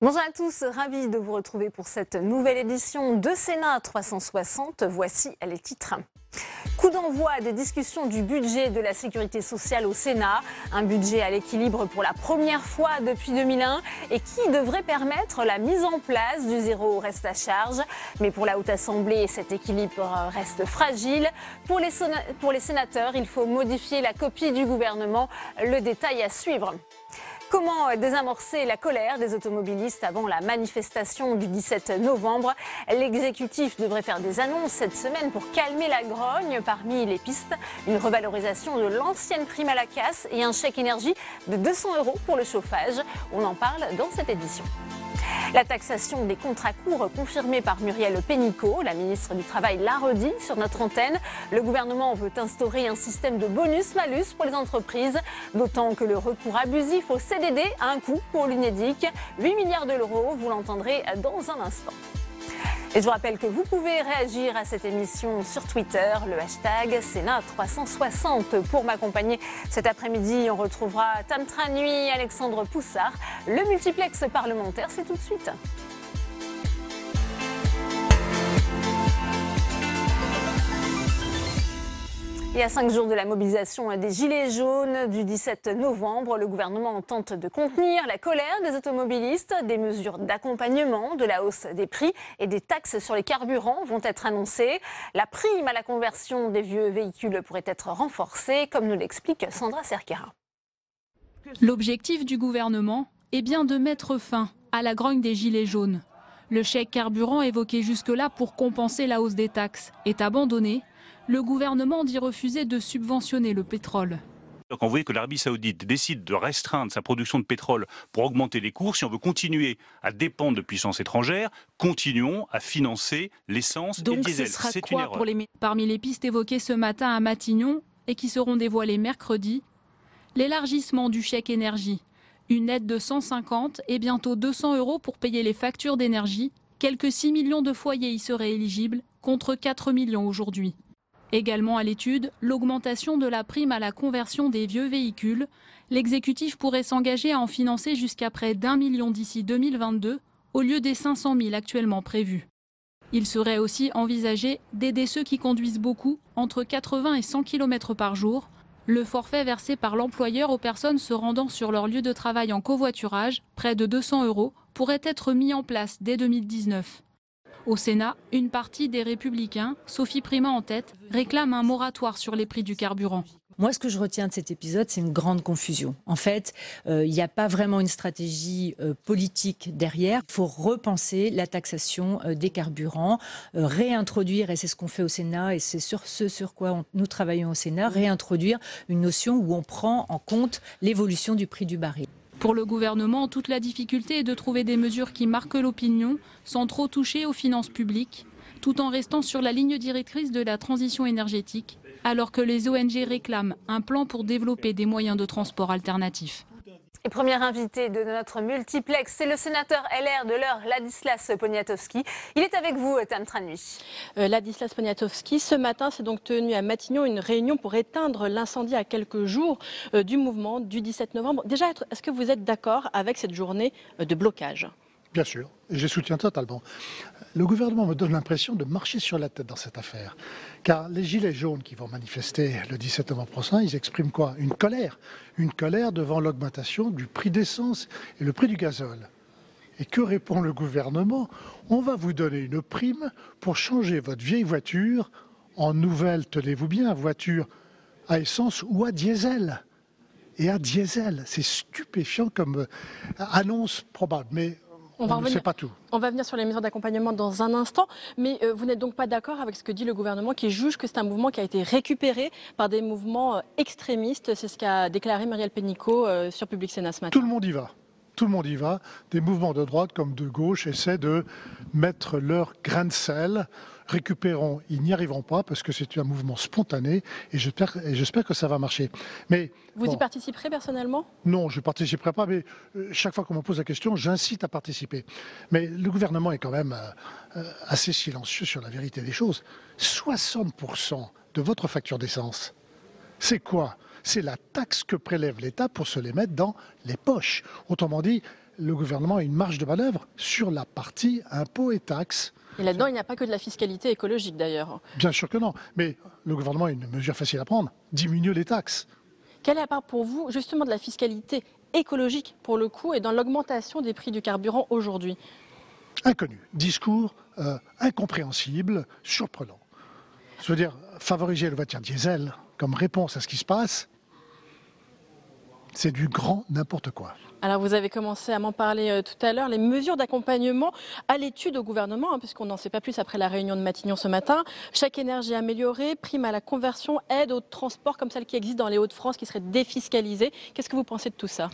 Bonjour à tous, ravi de vous retrouver pour cette nouvelle édition de Sénat 360. Voici les titres. Coup d'envoi des discussions du budget de la sécurité sociale au Sénat. Un budget à l'équilibre pour la première fois depuis 2001 et qui devrait permettre la mise en place du zéro reste à charge. Mais pour la Haute Assemblée, cet équilibre reste fragile. Pour les sénateurs, il faut modifier la copie du gouvernement. Le détail à suivre. Comment désamorcer la colère des automobilistes avant la manifestation du 17 novembre? L'exécutif devrait faire des annonces cette semaine pour calmer la grogne. Parmi les pistes, une revalorisation de l'ancienne prime à la casse et un chèque énergie de 200 € pour le chauffage. On en parle dans cette édition. La taxation des contrats courts confirmée par Muriel Pénicaud, la ministre du Travail l'a redit sur notre antenne. Le gouvernement veut instaurer un système de bonus-malus pour les entreprises, d'autant que le recours abusif au CDD a un coût pour l'Unédic, 8 milliards d'euros, vous l'entendrez dans un instant. Et je vous rappelle que vous pouvez réagir à cette émission sur Twitter, le hashtag Sénat360. Pour m'accompagner cet après-midi, on retrouvera Tam Tranui, Alexandre Poussard. Le multiplex parlementaire, c'est tout de suite. Et à 5 jours de la mobilisation des Gilets jaunes du 17 novembre, le gouvernement tente de contenir la colère des automobilistes. Des mesures d'accompagnement de la hausse des prix et des taxes sur les carburants vont être annoncées. La prime à la conversion des vieux véhicules pourrait être renforcée, comme nous l'explique Sandra Cerquera. L'objectif du gouvernement est bien de mettre fin à la grogne des Gilets jaunes. Le chèque carburant évoqué jusque-là pour compenser la hausse des taxes est abandonné. Le gouvernement dit refuser de subventionner le pétrole. Quand vous voyez que l'Arabie Saoudite décide de restreindre sa production de pétrole pour augmenter les cours, si on veut continuer à dépendre de puissances étrangères, continuons à financer l'essence et le diesel. C'est une erreur. Parmi les pistes évoquées ce matin à Matignon et qui seront dévoilées mercredi, l'élargissement du chèque énergie. Une aide de 150 et bientôt 200 € pour payer les factures d'énergie. Quelques 6 millions de foyers y seraient éligibles, contre 4 millions aujourd'hui. Également à l'étude, l'augmentation de la prime à la conversion des vieux véhicules. L'exécutif pourrait s'engager à en financer jusqu'à près d'1 million d'ici 2022, au lieu des 500 000 actuellement prévus. Il serait aussi envisagé d'aider ceux qui conduisent beaucoup, entre 80 et 100 km par jour. Le forfait versé par l'employeur aux personnes se rendant sur leur lieu de travail en covoiturage, près de 200 €, pourrait être mis en place dès 2019. Au Sénat, une partie des Républicains, Sophie Primas en tête, réclame un moratoire sur les prix du carburant. Moi, ce que je retiens de cet épisode, c'est une grande confusion. En fait, il n'y a pas vraiment une stratégie politique derrière. Il faut repenser la taxation des carburants, réintroduire, et c'est ce qu'on fait au Sénat, et c'est sur ce sur quoi nous travaillons au Sénat, réintroduire une notion où on prend en compte l'évolution du prix du baril. Pour le gouvernement, toute la difficulté est de trouver des mesures qui marquent l'opinion, sans trop toucher aux finances publiques, tout en restant sur la ligne directrice de la transition énergétique, alors que les ONG réclament un plan pour développer des moyens de transport alternatifs. Et première invitée de notre multiplex, c'est le sénateur LR de l'heure, Ladislas Poniatowski. Il est avec vous, Tam Tranui. Ladislas Poniatowski, ce matin, s'est donc tenu à Matignon une réunion pour éteindre l'incendie à quelques jours du mouvement du 17 novembre. Déjà, est-ce que vous êtes d'accord avec cette journée de blocage ? Bien sûr, et je soutiens totalement. Le gouvernement me donne l'impression de marcher sur la tête dans cette affaire. Car les gilets jaunes qui vont manifester le 17 novembre prochain, ils expriment quoi ? Une colère devant l'augmentation du prix d'essence et le prix du gazole. Et que répond le gouvernement ? On va vous donner une prime pour changer votre vieille voiture en nouvelle, tenez-vous bien, voiture à essence ou à diesel. Et à diesel, c'est stupéfiant comme annonce probable. Mais on ne sait pas tout. On va venir sur les mesures d'accompagnement dans un instant, mais vous n'êtes donc pas d'accord avec ce que dit le gouvernement qui juge que c'est un mouvement qui a été récupéré par des mouvements extrémistes. C'est ce qu'a déclaré Muriel Pénicaud sur Public Sénat ce matin. Tout le monde y va. Tout le monde y va. Des mouvements de droite comme de gauche essaient de mettre leur grain de sel. Récupérons, ils n'y arriveront pas parce que c'est un mouvement spontané et j'espère que ça va marcher. Mais vous y participerez personnellement ? Non, je ne participerai pas, mais chaque fois qu'on me pose la question, j'incite à participer. Mais le gouvernement est quand même assez silencieux sur la vérité des choses. 60% de votre facture d'essence, c'est quoi ? C'est la taxe que prélève l'État pour se les mettre dans les poches. Autrement dit, le gouvernement a une marge de manœuvre sur la partie impôts et taxes. Et là-dedans, il n'y a pas que de la fiscalité écologique d'ailleurs. Bien sûr que non, mais le gouvernement a une mesure facile à prendre, diminuer les taxes. Quelle est la part pour vous justement de la fiscalité écologique pour le coup et dans l'augmentation des prix du carburant aujourd'hui? Inconnu, discours incompréhensible, surprenant. Je veux dire, favoriser le voiture diesel comme réponse à ce qui se passe, c'est du grand n'importe quoi. Alors vous avez commencé à m'en parler tout à l'heure, les mesures d'accompagnement à l'étude au gouvernement, puisqu'on n'en sait pas plus après la réunion de Matignon ce matin. Chèque énergie amélioré, prime à la conversion, aide au transport comme celle qui existe dans les Hauts-de-France qui serait défiscalisée. Qu'est-ce que vous pensez de tout ça?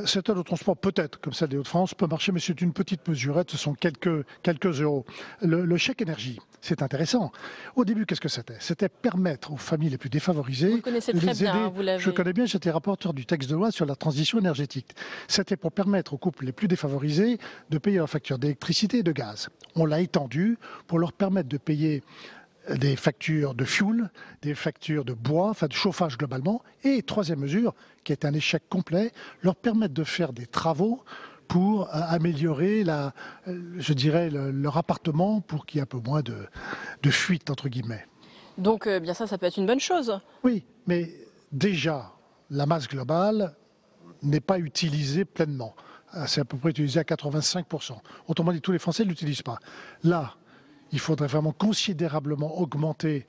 Cette aide au transport, peut-être, comme celle des Hauts-de-France, peut marcher, mais c'est une petite mesurette, ce sont quelques euros. Le chèque énergie, c'est intéressant. Au début, qu'est-ce que c'était? C'était permettre aux familles les plus défavorisées vous connaissez de très les bien, aider. hein, vous l'avez. Je connais bien, j'étais rapporteur du texte de loi sur la transition énergétique. C'était pour permettre aux couples les plus défavorisés de payer leurs factures d'électricité et de gaz. On l'a étendu pour leur permettre de payer des factures de fuel, des factures de bois, enfin de chauffage globalement. Et troisième mesure, qui est un échec complet, leur permettre de faire des travaux pour améliorer leur appartement pour qu'il y ait un peu moins de fuite, entre guillemets. Donc bien ça peut être une bonne chose. Oui, mais déjà, la masse globale n'est pas utilisée pleinement. C'est à peu près utilisé à 85%. Autrement dit, tous les Français ne l'utilisent pas. Là, il faudrait vraiment considérablement augmenter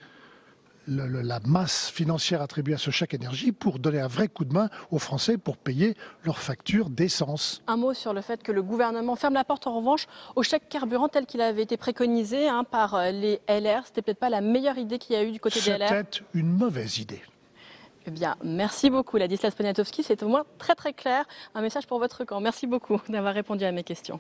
la masse financière attribuée à ce chèque énergie pour donner un vrai coup de main aux Français pour payer leurs factures d'essence. Un mot sur le fait que le gouvernement ferme la porte en revanche au chèque carburant tel qu'il avait été préconisé par les LR. C'était peut-être pas la meilleure idée qu'il y a eu du côté des LR. C'était une mauvaise idée. Eh bien, merci beaucoup Ladislas Poniatowski. C'est au moins très très clair. Un message pour votre camp. Merci beaucoup d'avoir répondu à mes questions.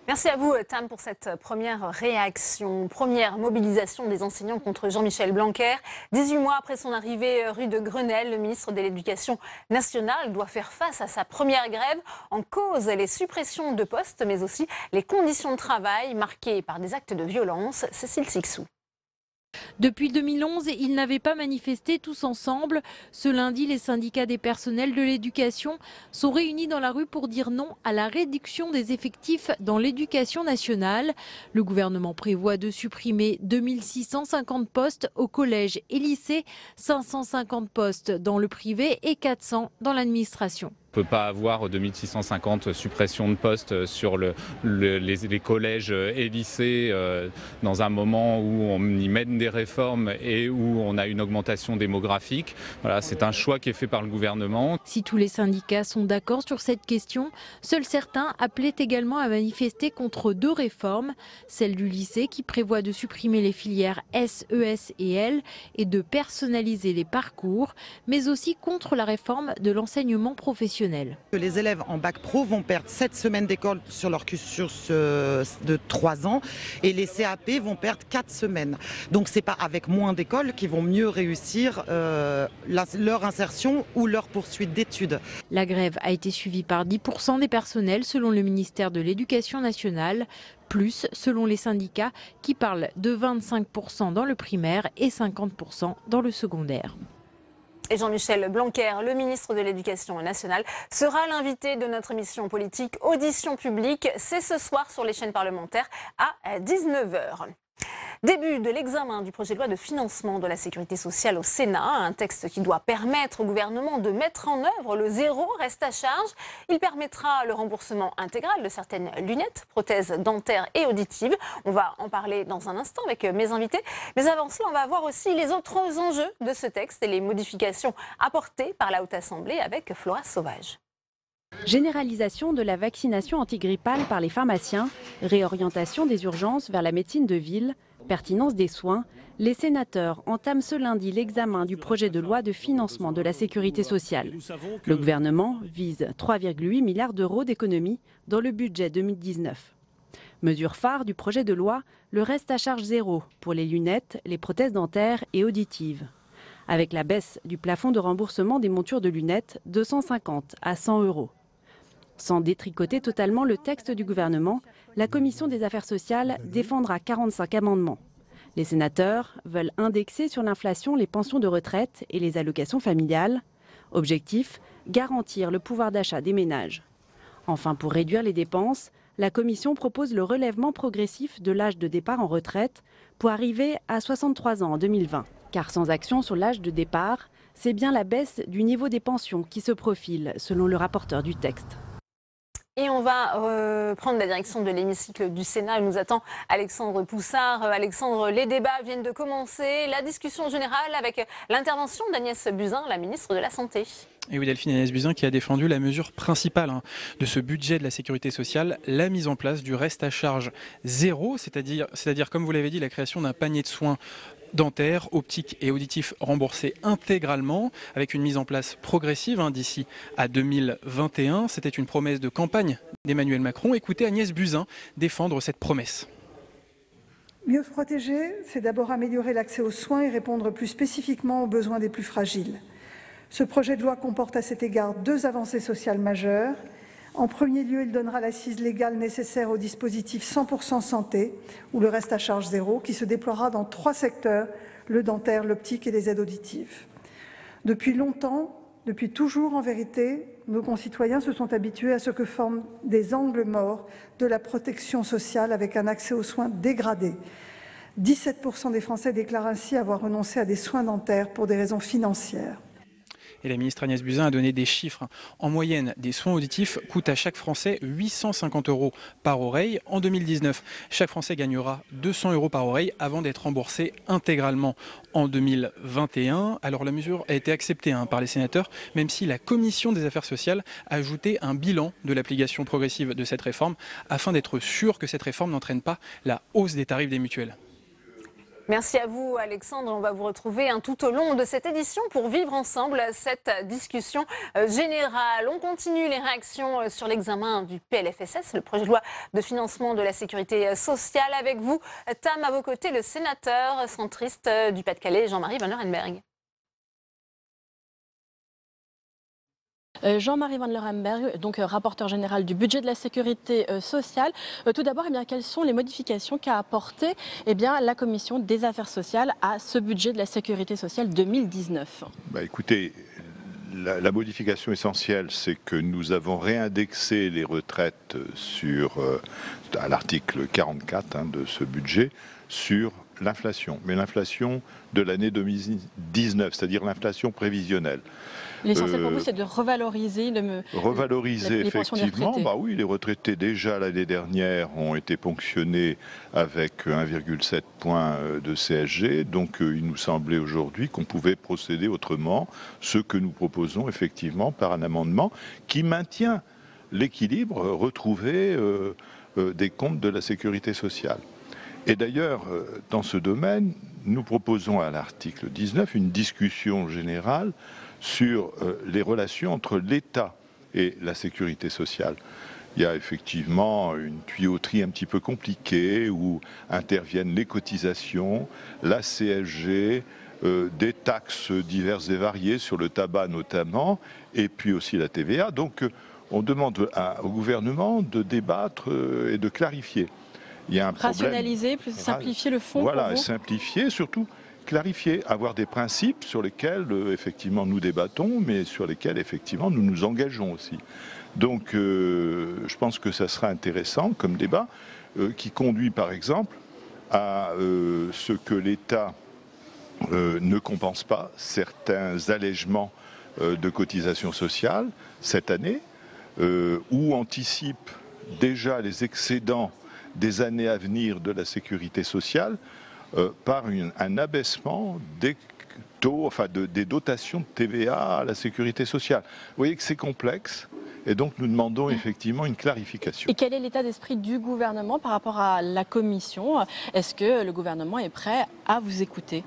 Merci à vous, Tam, pour cette première réaction. Première mobilisation des enseignants contre Jean-Michel Blanquer. 18 mois après son arrivée rue de Grenelle, le ministre de l'Éducation nationale doit faire face à sa première grève. En cause, les suppressions de postes, mais aussi les conditions de travail marquées par des actes de violence. Cécile Sixou. Depuis 2011, ils n'avaient pas manifesté tous ensemble. Ce lundi, les syndicats des personnels de l'éducation sont réunis dans la rue pour dire non à la réduction des effectifs dans l'éducation nationale. Le gouvernement prévoit de supprimer 2650 postes au collège et lycée, 550 postes dans le privé et 400 dans l'administration. On ne peut pas avoir 2650 suppressions de postes sur les collèges et lycées dans un moment où on y mène des réformes et où on a une augmentation démographique. Voilà, c'est un choix qui est fait par le gouvernement. Si tous les syndicats sont d'accord sur cette question, seuls certains appelaient également à manifester contre deux réformes. Celle du lycée qui prévoit de supprimer les filières S, ES et L et de personnaliser les parcours, mais aussi contre la réforme de l'enseignement professionnel. Les élèves en bac pro vont perdre 7 semaines d'école sur leur cursus de 3 ans et les CAP vont perdre 4 semaines. Donc c'est pas avec moins d'écoles qu'ils vont mieux réussir leur insertion ou leur poursuite d'études. La grève a été suivie par 10% des personnels selon le ministère de l'Éducation nationale, plus selon les syndicats qui parlent de 25% dans le primaire et 50% dans le secondaire. Et Jean-Michel Blanquer, le ministre de l'Éducation nationale, sera l'invité de notre émission politique Audition publique. C'est ce soir sur les chaînes parlementaires à 19h. Début de l'examen du projet de loi de financement de la sécurité sociale au Sénat, un texte qui doit permettre au gouvernement de mettre en œuvre le zéro reste à charge. Il permettra le remboursement intégral de certaines lunettes, prothèses dentaires et auditives. On va en parler dans un instant avec mes invités. Mais avant cela, on va voir aussi les autres enjeux de ce texte et les modifications apportées par la Haute Assemblée avec Flora Sauvage. Généralisation de la vaccination antigrippale par les pharmaciens, réorientation des urgences vers la médecine de ville, pertinence des soins, les sénateurs entament ce lundi l'examen du projet de loi de financement de la sécurité sociale. Le gouvernement vise 3,8 milliards d'euros d'économies dans le budget 2019. Mesure phare du projet de loi, le reste à charge zéro pour les lunettes, les prothèses dentaires et auditives. Avec la baisse du plafond de remboursement des montures de lunettes de 150 à 100 euros. Sans détricoter totalement le texte du gouvernement, la Commission des affaires sociales défendra 45 amendements. Les sénateurs veulent indexer sur l'inflation les pensions de retraite et les allocations familiales. Objectif, garantir le pouvoir d'achat des ménages. Enfin, pour réduire les dépenses, la Commission propose le relèvement progressif de l'âge de départ en retraite pour arriver à 63 ans en 2020. Car sans action sur l'âge de départ, c'est bien la baisse du niveau des pensions qui se profile, selon le rapporteur du texte. Et on va prendre la direction de l'hémicycle du Sénat. Il nous attend Alexandre Poussard. Alexandre, les débats viennent de commencer. La discussion générale avec l'intervention d'Agnès Buzyn, la ministre de la Santé. Et oui, Delphine, Agnès Buzyn qui a défendu la mesure principale de ce budget de la sécurité sociale, la mise en place du reste à charge zéro, c'est-à-dire comme vous l'avez dit, la création d'un panier de soins dentaires, optiques et auditifs remboursés intégralement, avec une mise en place progressive d'ici à 2021. C'était une promesse de campagne d'Emmanuel Macron. Écoutez Agnès Buzyn défendre cette promesse. Mieux se protéger, c'est d'abord améliorer l'accès aux soins et répondre plus spécifiquement aux besoins des plus fragiles. Ce projet de loi comporte à cet égard 2 avancées sociales majeures. En premier lieu, il donnera l'assise légale nécessaire au dispositif 100% santé, ou le reste à charge zéro, qui se déploiera dans 3 secteurs, le dentaire, l'optique et les aides auditives. Depuis longtemps, depuis toujours en vérité, nos concitoyens se sont habitués à ce que forment des angles morts de la protection sociale avec un accès aux soins dégradé. 17% des Français déclarent ainsi avoir renoncé à des soins dentaires pour des raisons financières. Et la ministre Agnès Buzyn a donné des chiffres. En moyenne, des soins auditifs coûtent à chaque Français 850 € par oreille. En 2019, chaque Français gagnera 200 € par oreille avant d'être remboursé intégralement en 2021. Alors la mesure a été acceptée par les sénateurs, même si la Commission des affaires sociales a ajouté un bilan de l'application progressive de cette réforme, afin d'être sûr que cette réforme n'entraîne pas la hausse des tarifs des mutuelles. Merci à vous Alexandre, on va vous retrouver tout au long de cette édition pour vivre ensemble cette discussion générale. On continue les réactions sur l'examen du PLFSS, le projet de loi de financement de la sécurité sociale. Avec vous, Tam, à vos côtés, le sénateur centriste du Pas-de-Calais, Jean-Marie Van Lerenberghe. Jean-Marie Van Lerenberghe, donc rapporteur général du budget de la sécurité sociale. Tout d'abord, quelles sont les modifications qu'a apportées la Commission des affaires sociales à ce budget de la sécurité sociale 2019 ? Écoutez, la modification essentielle, c'est que nous avons réindexé les retraites à l'article 44 de ce budget sur l'inflation, mais l'inflation de l'année 2019, c'est-à-dire l'inflation prévisionnelle. L'essentiel pour vous, c'est de revaloriser les effectivement. Pensions des retraités. Oui, les retraités déjà l'année dernière ont été ponctionnés avec 1,7 point de CSG. Donc il nous semblait aujourd'hui qu'on pouvait procéder autrement, ce que nous proposons effectivement par un amendement qui maintient l'équilibre retrouvé des comptes de la sécurité sociale. Et d'ailleurs, dans ce domaine, nous proposons à l'article 19 une discussion générale sur les relations entre l'État et la sécurité sociale. Il y a effectivement une tuyauterie un petit peu compliquée où interviennent les cotisations, la CSG, des taxes diverses et variées sur le tabac notamment, et puis aussi la TVA. Donc on demande au gouvernement de débattre et de clarifier. Il y a un rationaliser, plus simplifier le fond. Voilà, pour vous. Simplifier, surtout clarifier, avoir des principes sur lesquels effectivement nous débattons, mais sur lesquels effectivement nous nous engageons aussi. Donc je pense que ça sera intéressant comme débat, qui conduit par exemple à ce que l'État ne compense pas certains allègements de cotisations sociales cette année, ou anticipe déjà les excédents des années à venir de la sécurité sociale par un abaissement des taux, des dotations de TVA à la sécurité sociale. Vous voyez que c'est complexe et donc nous demandons effectivement une clarification. Et quel est l'état d'esprit du gouvernement par rapport à la Commission ? Est-ce que le gouvernement est prêt à vous écouter ?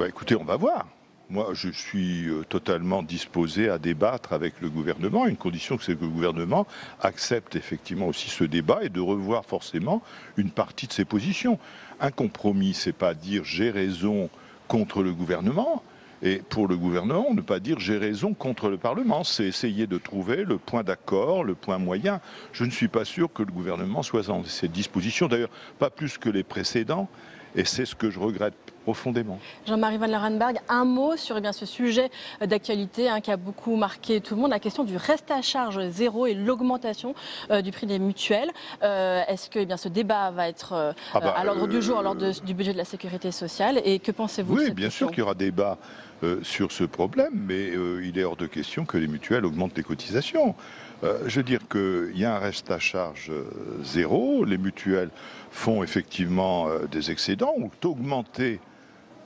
Écoutez, on va voir. Moi, je suis totalement disposé à débattre avec le gouvernement, à une condition que c'est que le gouvernement accepte effectivement aussi ce débat et de revoir forcément une partie de ses positions. Un compromis, c'est pas dire j'ai raison contre le gouvernement, et pour le gouvernement, ne pas dire j'ai raison contre le Parlement. C'est essayer de trouver le point d'accord, le point moyen. Je ne suis pas sûr que le gouvernement soit dans cette disposition, d'ailleurs pas plus que les précédents, et c'est ce que je regrette profondément. Jean-Marie Van Lerenbergh, un mot sur ce sujet d'actualité qui a beaucoup marqué tout le monde, la question du reste à charge zéro et l'augmentation du prix des mutuelles. Est-ce que ce débat va être à l'ordre du jour, à l'ordre du budget de la sécurité sociale, et que pensez-vous de cette bien question ? sûr qu'il y aura débat sur ce problème, mais il est hors de question que les mutuelles augmentent les cotisations. Je veux dire qu'il y a un reste à charge zéro, les mutuelles font effectivement des excédents, ont augmenté.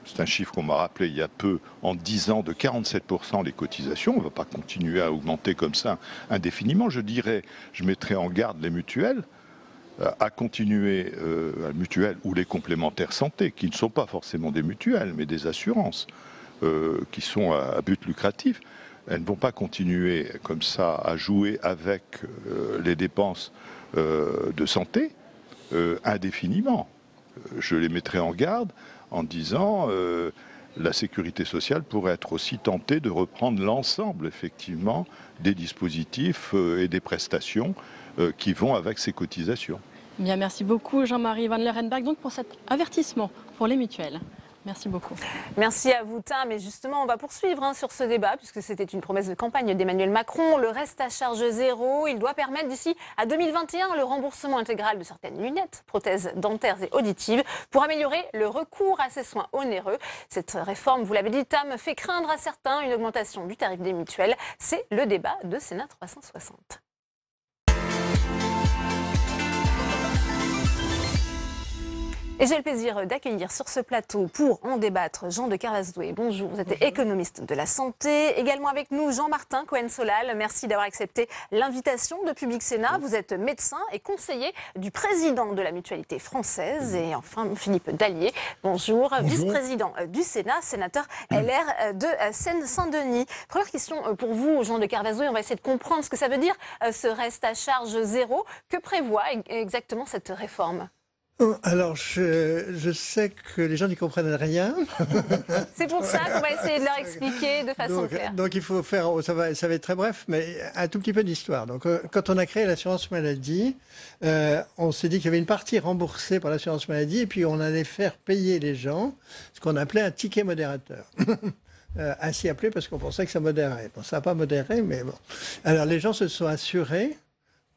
C'est un chiffre qu'on m'a rappelé il y a peu, en 10 ans, de 47% les cotisations. On ne va pas continuer à augmenter comme ça indéfiniment. Je mettrai en garde les mutuelles à continuer, mutuelles ou les complémentaires santé, qui ne sont pas forcément des mutuelles, mais des assurances, qui sont à but lucratif. Elles ne vont pas continuer comme ça à jouer avec les dépenses de santé indéfiniment. Je les mettrai en garde en disant la sécurité sociale pourrait être aussi tentée de reprendre l'ensemble, effectivement, des dispositifs et des prestations qui vont avec ces cotisations. Bien, merci beaucoup Jean-Marie Van Lerenbergh donc pour cet avertissement pour les mutuelles. Merci beaucoup. Merci à vous, Tim. Mais justement, on va poursuivre sur ce débat, puisque c'était une promesse de campagne d'Emmanuel Macron. Le reste à charge zéro, il doit permettre d'ici à 2021 le remboursement intégral de certaines lunettes, prothèses dentaires et auditives, pour améliorer le recours à ces soins onéreux. Cette réforme, vous l'avez dit, Tam, fait craindre à certains une augmentation du tarif des mutuelles. C'est le débat de Sénat 360. Et j'ai le plaisir d'accueillir sur ce plateau pour en débattre Jean de Carvasdoué. Bonjour, vous êtes économiste de la santé. Également avec nous Jean-Martin Cohen-Solal. Merci d'avoir accepté l'invitation de Public Sénat. Vous êtes médecin et conseiller du président de la Mutualité française. Et enfin Philippe Dallier. Bonjour, vice-président du Sénat, sénateur LR de Seine-Saint-Denis. Première question pour vous, Jean de Carvasdoué. On va essayer de comprendre ce que ça veut dire, ce reste à charge zéro. Que prévoit exactement cette réforme ? Alors, je sais que les gens n'y comprennent rien. C'est pour ça qu'on va essayer de leur expliquer de façon claire. Donc, il faut faire, ça va être très bref, mais un tout petit peu d'histoire. Donc, quand on a créé l'assurance maladie, on s'est dit qu'il y avait une partie remboursée par l'assurance maladie, et puis on allait faire payer les gens ce qu'on appelait un ticket modérateur. Ainsi appelé parce qu'on pensait que ça modérait. Bon, ça n'a pas modéré, mais bon. Alors, les gens se sont assurés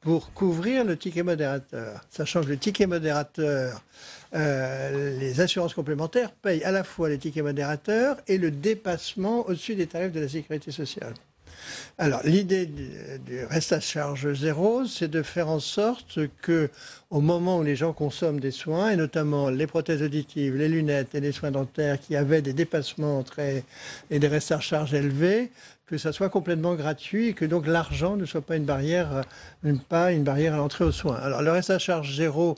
pour couvrir le ticket modérateur. Sachant que le ticket modérateur, les assurances complémentaires payent à la fois les tickets modérateurs et le dépassement au-dessus des tarifs de la sécurité sociale. Alors, l'idée du reste à charge zéro, c'est de faire en sorte que, au moment où les gens consomment des soins, et notamment les prothèses auditives, les lunettes et les soins dentaires qui avaient des dépassements et des restes à charge élevés, que ça soit complètement gratuit et que donc l'argent ne soit pas une barrière à l'entrée aux soins. Alors, le reste à charge zéro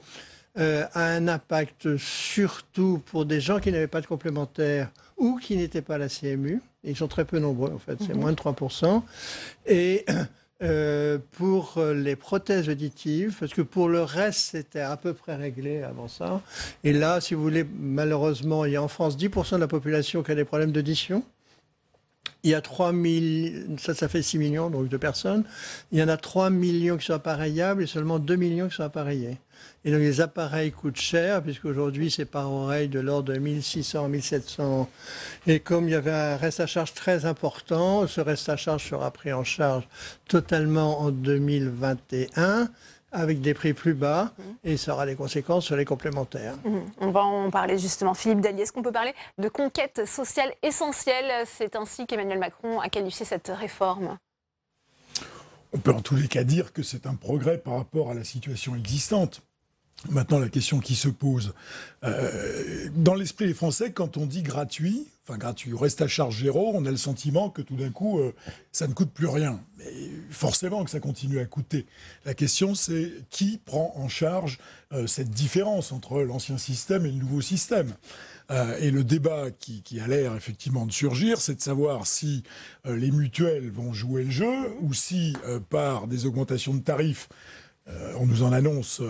a un impact surtout pour des gens qui n'avaient pas de complémentaire ou qui n'étaient pas à la CMU. Ils sont très peu nombreux, en fait, c'est moins de 3%. Et pour les prothèses auditives, parce que pour le reste, c'était à peu près réglé avant ça. Et là, si vous voulez, malheureusement, il y a en France 10% de la population qui a des problèmes d'audition. Il y a 3 000, ça fait 6 millions donc, de personnes. Il y en a 3 millions qui sont appareillables et seulement 2 millions qui sont appareillés. Et donc les appareils coûtent cher, puisqu'aujourd'hui c'est par oreille de l'ordre de 1 600, 1 700. Et comme il y avait un reste à charge très important, ce reste à charge sera pris en charge totalement en 2021. Avec des prix plus bas, et ça aura des conséquences sur les complémentaires. On va en parler justement. Philippe Dallier, est-ce qu'on peut parler de conquête sociale essentielle? C'est ainsi qu'Emmanuel Macron a qualifié cette réforme. On peut en tous les cas dire que c'est un progrès par rapport à la situation existante. Maintenant, la question qui se pose, dans l'esprit des Français, quand on dit gratuit, reste à charge zéro, on a le sentiment que tout d'un coup, ça ne coûte plus rien. Mais forcément que ça continue à coûter. La question, c'est qui prend en charge cette différence entre l'ancien système et le nouveau système. Et le débat qui a l'air effectivement de surgir, c'est de savoir si les mutuelles vont jouer le jeu ou si, par des augmentations de tarifs, on nous en annonce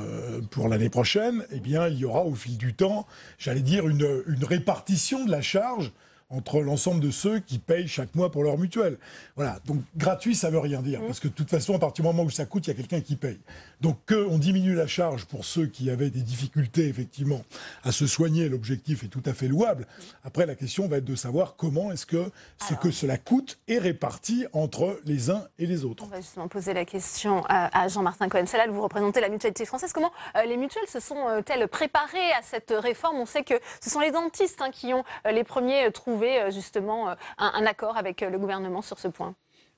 pour l'année prochaine, eh bien, il y aura au fil du temps, j'allais dire, une répartition de la charge entre l'ensemble de ceux qui payent chaque mois pour leur mutuelle. Voilà, donc gratuit, ça veut rien dire, parce que de toute façon, à partir du moment où ça coûte, il y a quelqu'un qui paye. Donc qu'on diminue la charge pour ceux qui avaient des difficultés, effectivement, à se soigner, l'objectif est tout à fait louable. Après, la question va être de savoir comment est-ce que ce que cela coûte est réparti entre les uns et les autres. On va justement poser la question à Jean-Martin Cohen-Salal. Vous représentez la Mutualité française. Comment les mutuelles se sont-elles préparées à cette réforme? On sait que ce sont les dentistes qui ont les premiers trouvé justement un accord avec le gouvernement sur ce point.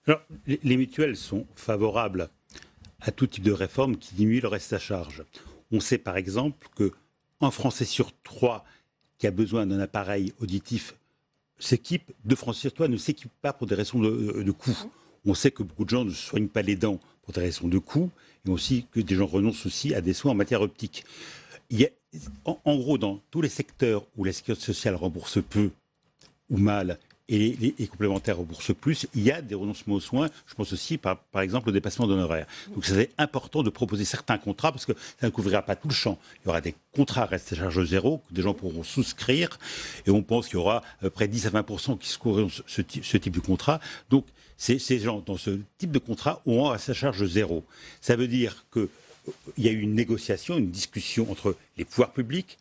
Alors, les mutuelles sont favorables à tout type de réforme qui diminue le reste à charge. On sait par exemple qu'un Français sur 3 qui a besoin d'un appareil auditif s'équipe, 2 Français sur 3 ne s'équipent pas pour des raisons de coût. On sait que beaucoup de gens ne soignent pas les dents pour des raisons de coût, et aussi que des gens renoncent aussi à des soins en matière optique. Il y a, en gros, dans tous les secteurs où la sécurité sociale rembourse peu ou mal, et les complémentaires remboursent plus, il y a des renoncements aux soins. Je pense aussi, par exemple, au dépassement d'honoraires. Donc, c'est important de proposer certains contrats, parce que ça ne couvrira pas tout le champ. Il y aura des contrats à reste à charge zéro, que des gens pourront souscrire, et on pense qu'il y aura près de 10 à 20% qui souscriront ce type de contrat. Donc, ces gens, dans ce type de contrat, auront un reste à charge zéro. Ça veut dire qu'il y a eu une négociation, une discussion entre les pouvoirs publics,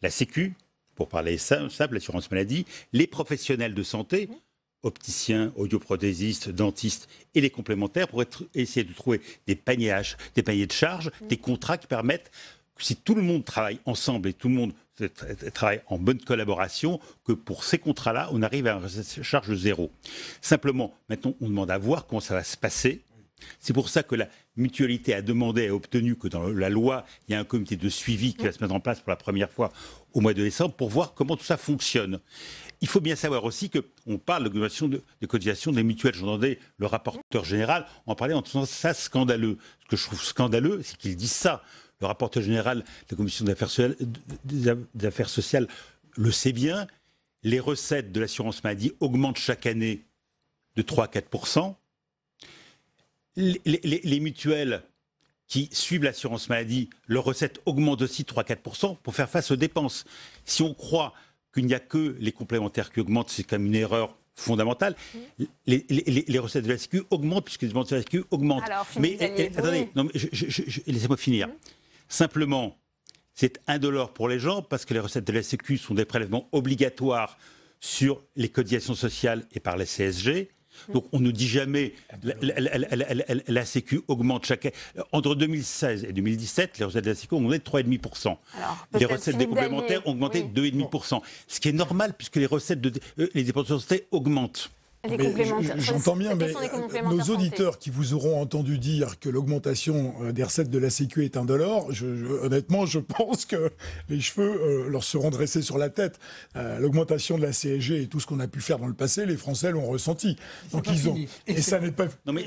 la Sécu, pour parler simple, l'assurance maladie, les professionnels de santé, opticiens, audioprothésistes, dentistes et les complémentaires, pour essayer de trouver des paniers de charges, des contrats qui permettent, si tout le monde travaille ensemble et tout le monde travaille en bonne collaboration, que pour ces contrats-là, on arrive à une charge zéro. Simplement, maintenant, on demande à voir comment ça va se passer. C'est pour ça que la mutualité a demandé et a obtenu que dans la loi, il y a un comité de suivi qui va se mettre en place pour la première fois au mois de décembre pour voir comment tout ça fonctionne. Il faut bien savoir aussi qu'on parle de l'augmentation de cotisations des mutuelles. J'entendais le rapporteur général en parler en disant ça scandaleux. Ce que je trouve scandaleux, c'est qu'il dise ça. Le rapporteur général de la Commission des affaires sociales le sait bien. Les recettes de l'assurance maladie augmentent chaque année de 3 à 4%. Les mutuelles qui suivent l'assurance maladie, leurs recettes augmentent aussi 3-4% pour faire face aux dépenses. Si on croit qu'il n'y a que les complémentaires qui augmentent, c'est comme une erreur fondamentale. Les recettes de la Sécu augmentent puisque les dépenses de la Sécu augmentent. Alors, mais attendez, non, laissez-moi finir. Simplement, c'est indolore pour les gens parce que les recettes de la Sécu sont des prélèvements obligatoires sur les cotisations sociales et par la CSG. Donc on ne dit jamais la Sécu augmente chaque année. Entre 2016 et 2017, les recettes de la Sécu ont augmenté de 3,5%. Les recettes des complémentaires ont augmenté de 2,5%. Ce qui est normal puisque les recettes les dépenses de santé augmentent. J'entends bien, mais nos auditeurs qui vous auront entendu dire que l'augmentation des recettes de la Sécu est indolore, honnêtement, je pense que les cheveux leur seront dressés sur la tête. L'augmentation de la CSG et tout ce qu'on a pu faire dans le passé, les Français l'ont ressenti. Donc ils ont. Et ça n'est pas. Non mais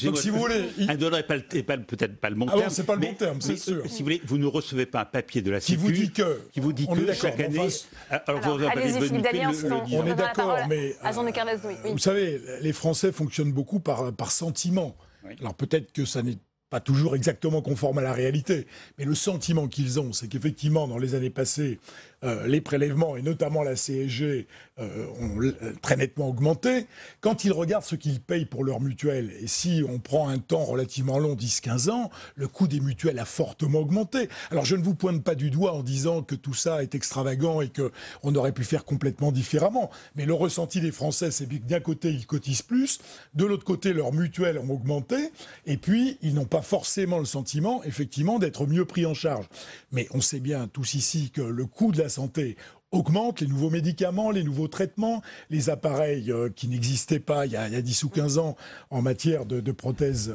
donc si vous voulez, indolore n'est peut-être pas le bon terme. Alors c'est pas le bon terme, c'est sûr. Si vous voulez, vous ne recevez pas un papier de la Sécu qui vous dit que chaque année. Allez-y, Philippe Dallier, sinon on est d'accord, mais à Jean de Carles, oui. Vous savez, les Français fonctionnent beaucoup par sentiment. Oui. Alors peut-être que ça n'est pas toujours exactement conforme à la réalité, mais le sentiment qu'ils ont, c'est qu'effectivement, dans les années passées, les prélèvements, et notamment la CSG, ont très nettement augmenté. Quand ils regardent ce qu'ils payent pour leur mutuelle, et si on prend un temps relativement long, 10-15 ans, le coût des mutuelles a fortement augmenté. Alors je ne vous pointe pas du doigt en disant que tout ça est extravagant et qu'on aurait pu faire complètement différemment, mais le ressenti des Français, c'est que d'un côté, ils cotisent plus, de l'autre côté, leurs mutuelles ont augmenté, et puis ils n'ont pas forcément le sentiment, effectivement, d'être mieux pris en charge. Mais on sait bien tous ici que le coût de la santé augmente, les nouveaux médicaments, les nouveaux traitements, les appareils qui n'existaient pas il y a 10 ou 15 ans en matière de prothèses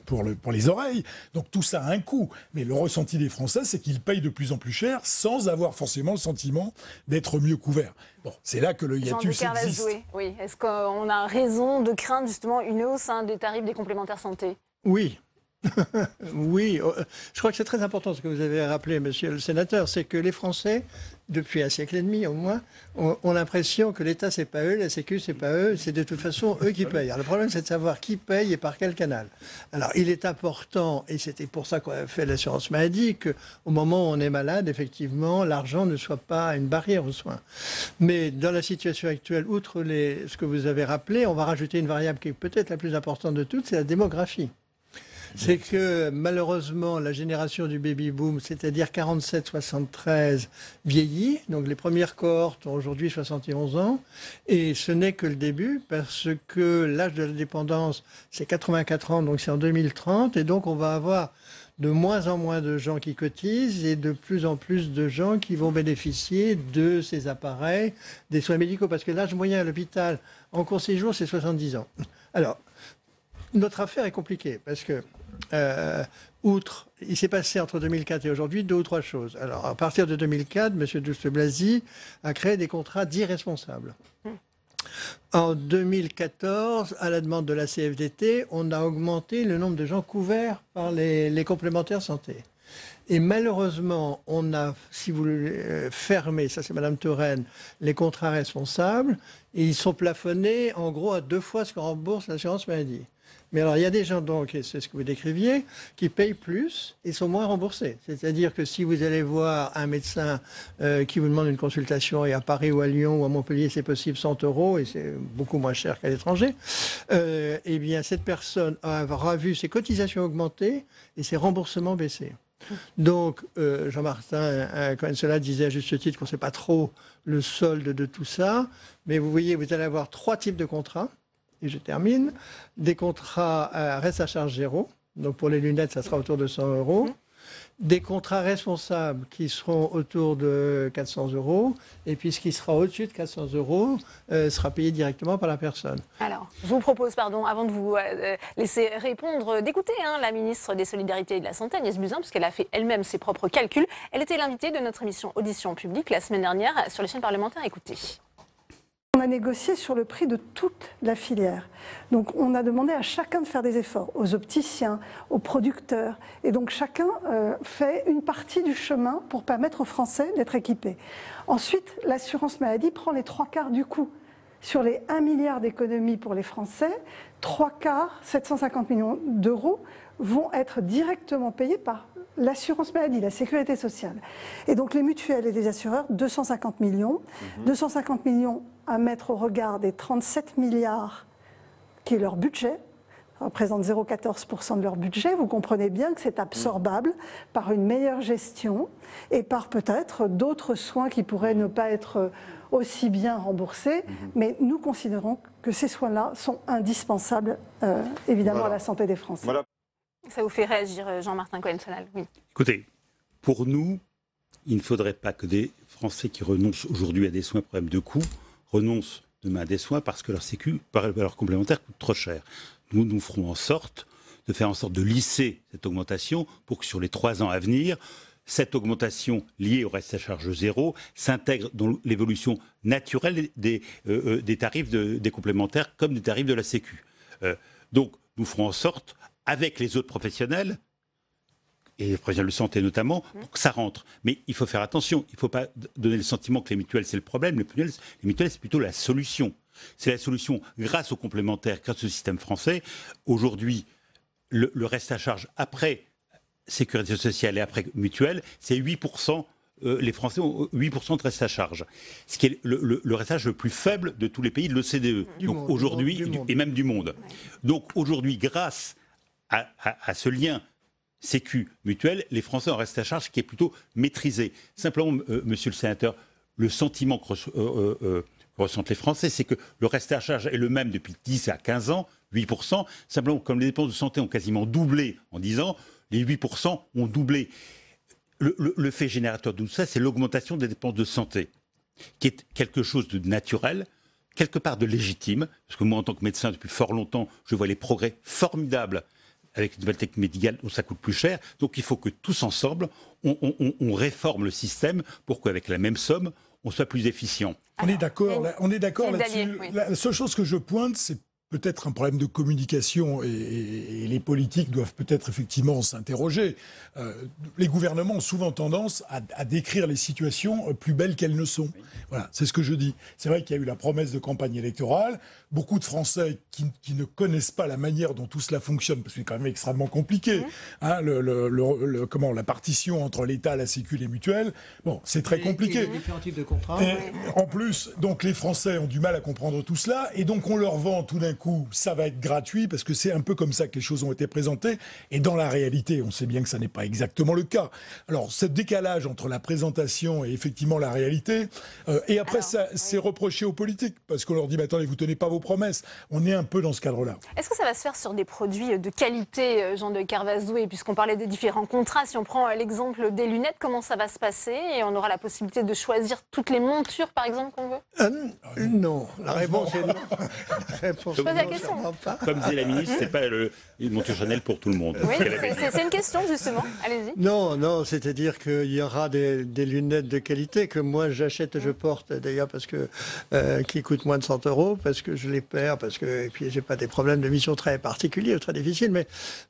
pour les oreilles. Donc tout ça a un coût. Mais le ressenti des Français, c'est qu'ils payent de plus en plus cher sans avoir forcément le sentiment d'être mieux couverts. Bon, c'est là que le hiatus existe. Oui. Est-ce qu'on a raison de craindre justement une hausse des tarifs des complémentaires santé ? Oui. Oui, je crois que c'est très important ce que vous avez rappelé, monsieur le sénateur, c'est que les Français, depuis un siècle et demi au moins, ont l'impression que l'État, c'est pas eux, la Sécu, c'est pas eux, c'est de toute façon eux qui payent. Alors, le problème, c'est de savoir qui paye et par quel canal. Alors, il est important, et c'était pour ça qu'on a fait l'assurance maladie, qu'au moment où on est malade, effectivement, l'argent ne soit pas une barrière aux soins. Mais dans la situation actuelle, outre ce que vous avez rappelé, on va rajouter une variable qui est peut-être la plus importante de toutes, c'est la démographie. C'est que malheureusement, la génération du baby-boom, c'est-à-dire 47-73, vieillit. Donc les premières cohortes ont aujourd'hui 71 ans. Et ce n'est que le début parce que l'âge de la dépendance, c'est 84 ans, donc c'est en 2030. Et donc on va avoir de moins en moins de gens qui cotisent et de plus en plus de gens qui vont bénéficier de ces appareils, des soins médicaux. Parce que l'âge moyen à l'hôpital en court séjour, c'est 70 ans. Alors, notre affaire est compliquée parce que, il s'est passé entre 2004 et aujourd'hui 2 ou 3 choses. Alors, à partir de 2004, M. Douste-Blazy a créé des contrats dits responsables. En 2014, à la demande de la CFDT, on a augmenté le nombre de gens couverts par les complémentaires santé. Et malheureusement, on a, si vous voulez, fermé, ça c'est Mme Touraine, les contrats responsables, et ils sont plafonnés en gros à 2 fois ce qu'on rembourse l'assurance maladie. Mais alors, il y a des gens, donc, et c'est ce que vous décriviez, qui payent plus et sont moins remboursés. C'est-à-dire que si vous allez voir un médecin qui vous demande une consultation, et à Paris ou à Lyon ou à Montpellier, c'est possible 100 €, et c'est beaucoup moins cher qu'à l'étranger, eh bien, cette personne aura vu ses cotisations augmenter et ses remboursements baisser. Donc, Jean-Martin Cohen-Solal disait à juste titre qu'on ne sait pas trop le solde de tout ça, mais vous voyez, vous allez avoir 3 types de contrats. Et je termine. Des contrats reste à charge zéro. Donc pour les lunettes, ça sera autour de 100 €. Des contrats responsables qui seront autour de 400 €. Et puis ce qui sera au-dessus de 400 € sera payé directement par la personne. Alors, je vous propose, avant de vous laisser répondre, d'écouter la ministre des Solidarités et de la Santé, Agnès Buzyn, puisqu'elle a fait elle-même ses propres calculs. Elle était l'invitée de notre émission Audition publique la semaine dernière sur les chaînes parlementaires. Écoutez. On a négocié sur le prix de toute la filière. Donc on a demandé à chacun de faire des efforts, aux opticiens, aux producteurs. Et donc chacun fait une partie du chemin pour permettre aux Français d'être équipés. Ensuite, l'assurance maladie prend les 3/4 du coût. Sur les 1 milliard d'économies pour les Français, 3/4, 750 millions d'euros, vont être directement payés par l'assurance maladie, la sécurité sociale. Et donc les mutuelles et les assureurs, 250 millions. 250 millions à mettre au regard des 37 milliards qui est leur budget, représente 0,14% de leur budget. Vous comprenez bien que c'est absorbable par une meilleure gestion et par peut-être d'autres soins qui pourraient ne pas être aussi bien remboursés. Mais nous considérons que ces soins-là sont indispensables, évidemment, à la santé des Français. Voilà. Ça vous fait réagir, Jean-Martin Cohen-Solal? Oui. Écoutez, pour nous, il ne faudrait pas que des Français qui renoncent aujourd'hui à des soins, problème de coût, renoncent demain à des soins parce que leur sécu, leur complémentaire coûte trop cher. Nous ferons en sorte de faire en sorte de lisser cette augmentation pour que sur les 3 ans à venir, cette augmentation liée au reste à charge zéro s'intègre dans l'évolution naturelle des tarifs des complémentaires comme des tarifs de la Sécu. Donc, nous ferons en sorte, avec les autres professionnels, et les professionnels de santé notamment, pour que ça rentre. Mais il faut faire attention, il ne faut pas donner le sentiment que les mutuelles, c'est le problème. Les mutuelles, c'est plutôt la solution. C'est la solution grâce aux complémentaires, grâce au système français. Aujourd'hui, le reste à charge après sécurité sociale et après mutuelle, c'est 8%. Les Français ont 8% de reste à charge. Ce qui est le reste à charge le plus faible de tous les pays de l'OCDE. Donc aujourd'hui, et même du monde. Donc aujourd'hui, grâce à ce lien Sécu mutuelle, les Français ont un reste à charge qui est plutôt maîtrisé. Simplement, monsieur le sénateur, le sentiment que ressentent les Français, c'est que le reste à charge est le même depuis 10 à 15 ans, 8%. Simplement, comme les dépenses de santé ont quasiment doublé en 10 ans, les 8% ont doublé. Le fait générateur de tout ça, c'est l'augmentation des dépenses de santé, qui est quelque chose de naturel, quelque part de légitime, parce que moi, en tant que médecin, depuis fort longtemps, je vois les progrès formidables avec une nouvelle technique médicale où ça coûte plus cher. Donc il faut que tous ensemble, on réforme le système pour qu'avec la même somme, on soit plus efficient. On est d'accord là-dessus. Oui. La seule chose que je pointe, c'est peut-être un problème de communication et les politiques doivent peut-être effectivement s'interroger. Les gouvernements ont souvent tendance à décrire les situations plus belles qu'elles ne sont. Voilà, c'est ce que je dis. C'est vrai qu'il y a eu la promesse de campagne électorale. Beaucoup de Français qui ne connaissent pas la manière dont tout cela fonctionne, parce que c'est quand même extrêmement compliqué, hein, la partition entre l'État, la Sécu, les mutuelles, bon, c'est très compliqué. Et les différents types de contrats. En plus, donc les Français ont du mal à comprendre tout cela, et donc on leur vend tout d'un coup, ça va être gratuit, parce que c'est un peu comme ça que les choses ont été présentées, et dans la réalité, on sait bien que ça n'est pas exactement le cas. Alors, ce décalage entre la présentation et effectivement la réalité, et après, c'est reproché aux politiques, parce qu'on leur dit, mais attendez, vous tenez pas vos promesses. On est un peu dans ce cadre-là. Est-ce que ça va se faire sur des produits de qualité, Jean de Kervasdoué, puisqu'on parlait des différents contrats? Si on prend l'exemple des lunettes, comment ça va se passer? Et on aura la possibilité de choisir toutes les montures, par exemple, qu'on veut? Non. La réponse est non. Je pose la question. Comme disait la ministre, c'est pas une monture Chanel pour tout le monde. Oui, c'est une question, justement. Allez-y. Non, c'est-à-dire qu'il y aura des lunettes de qualité que moi j'achète et je porte, d'ailleurs, parce que qui coûtent moins de 100 €, parce que je les perds, et puis j'ai pas des problèmes de mission très particuliers ou très difficiles,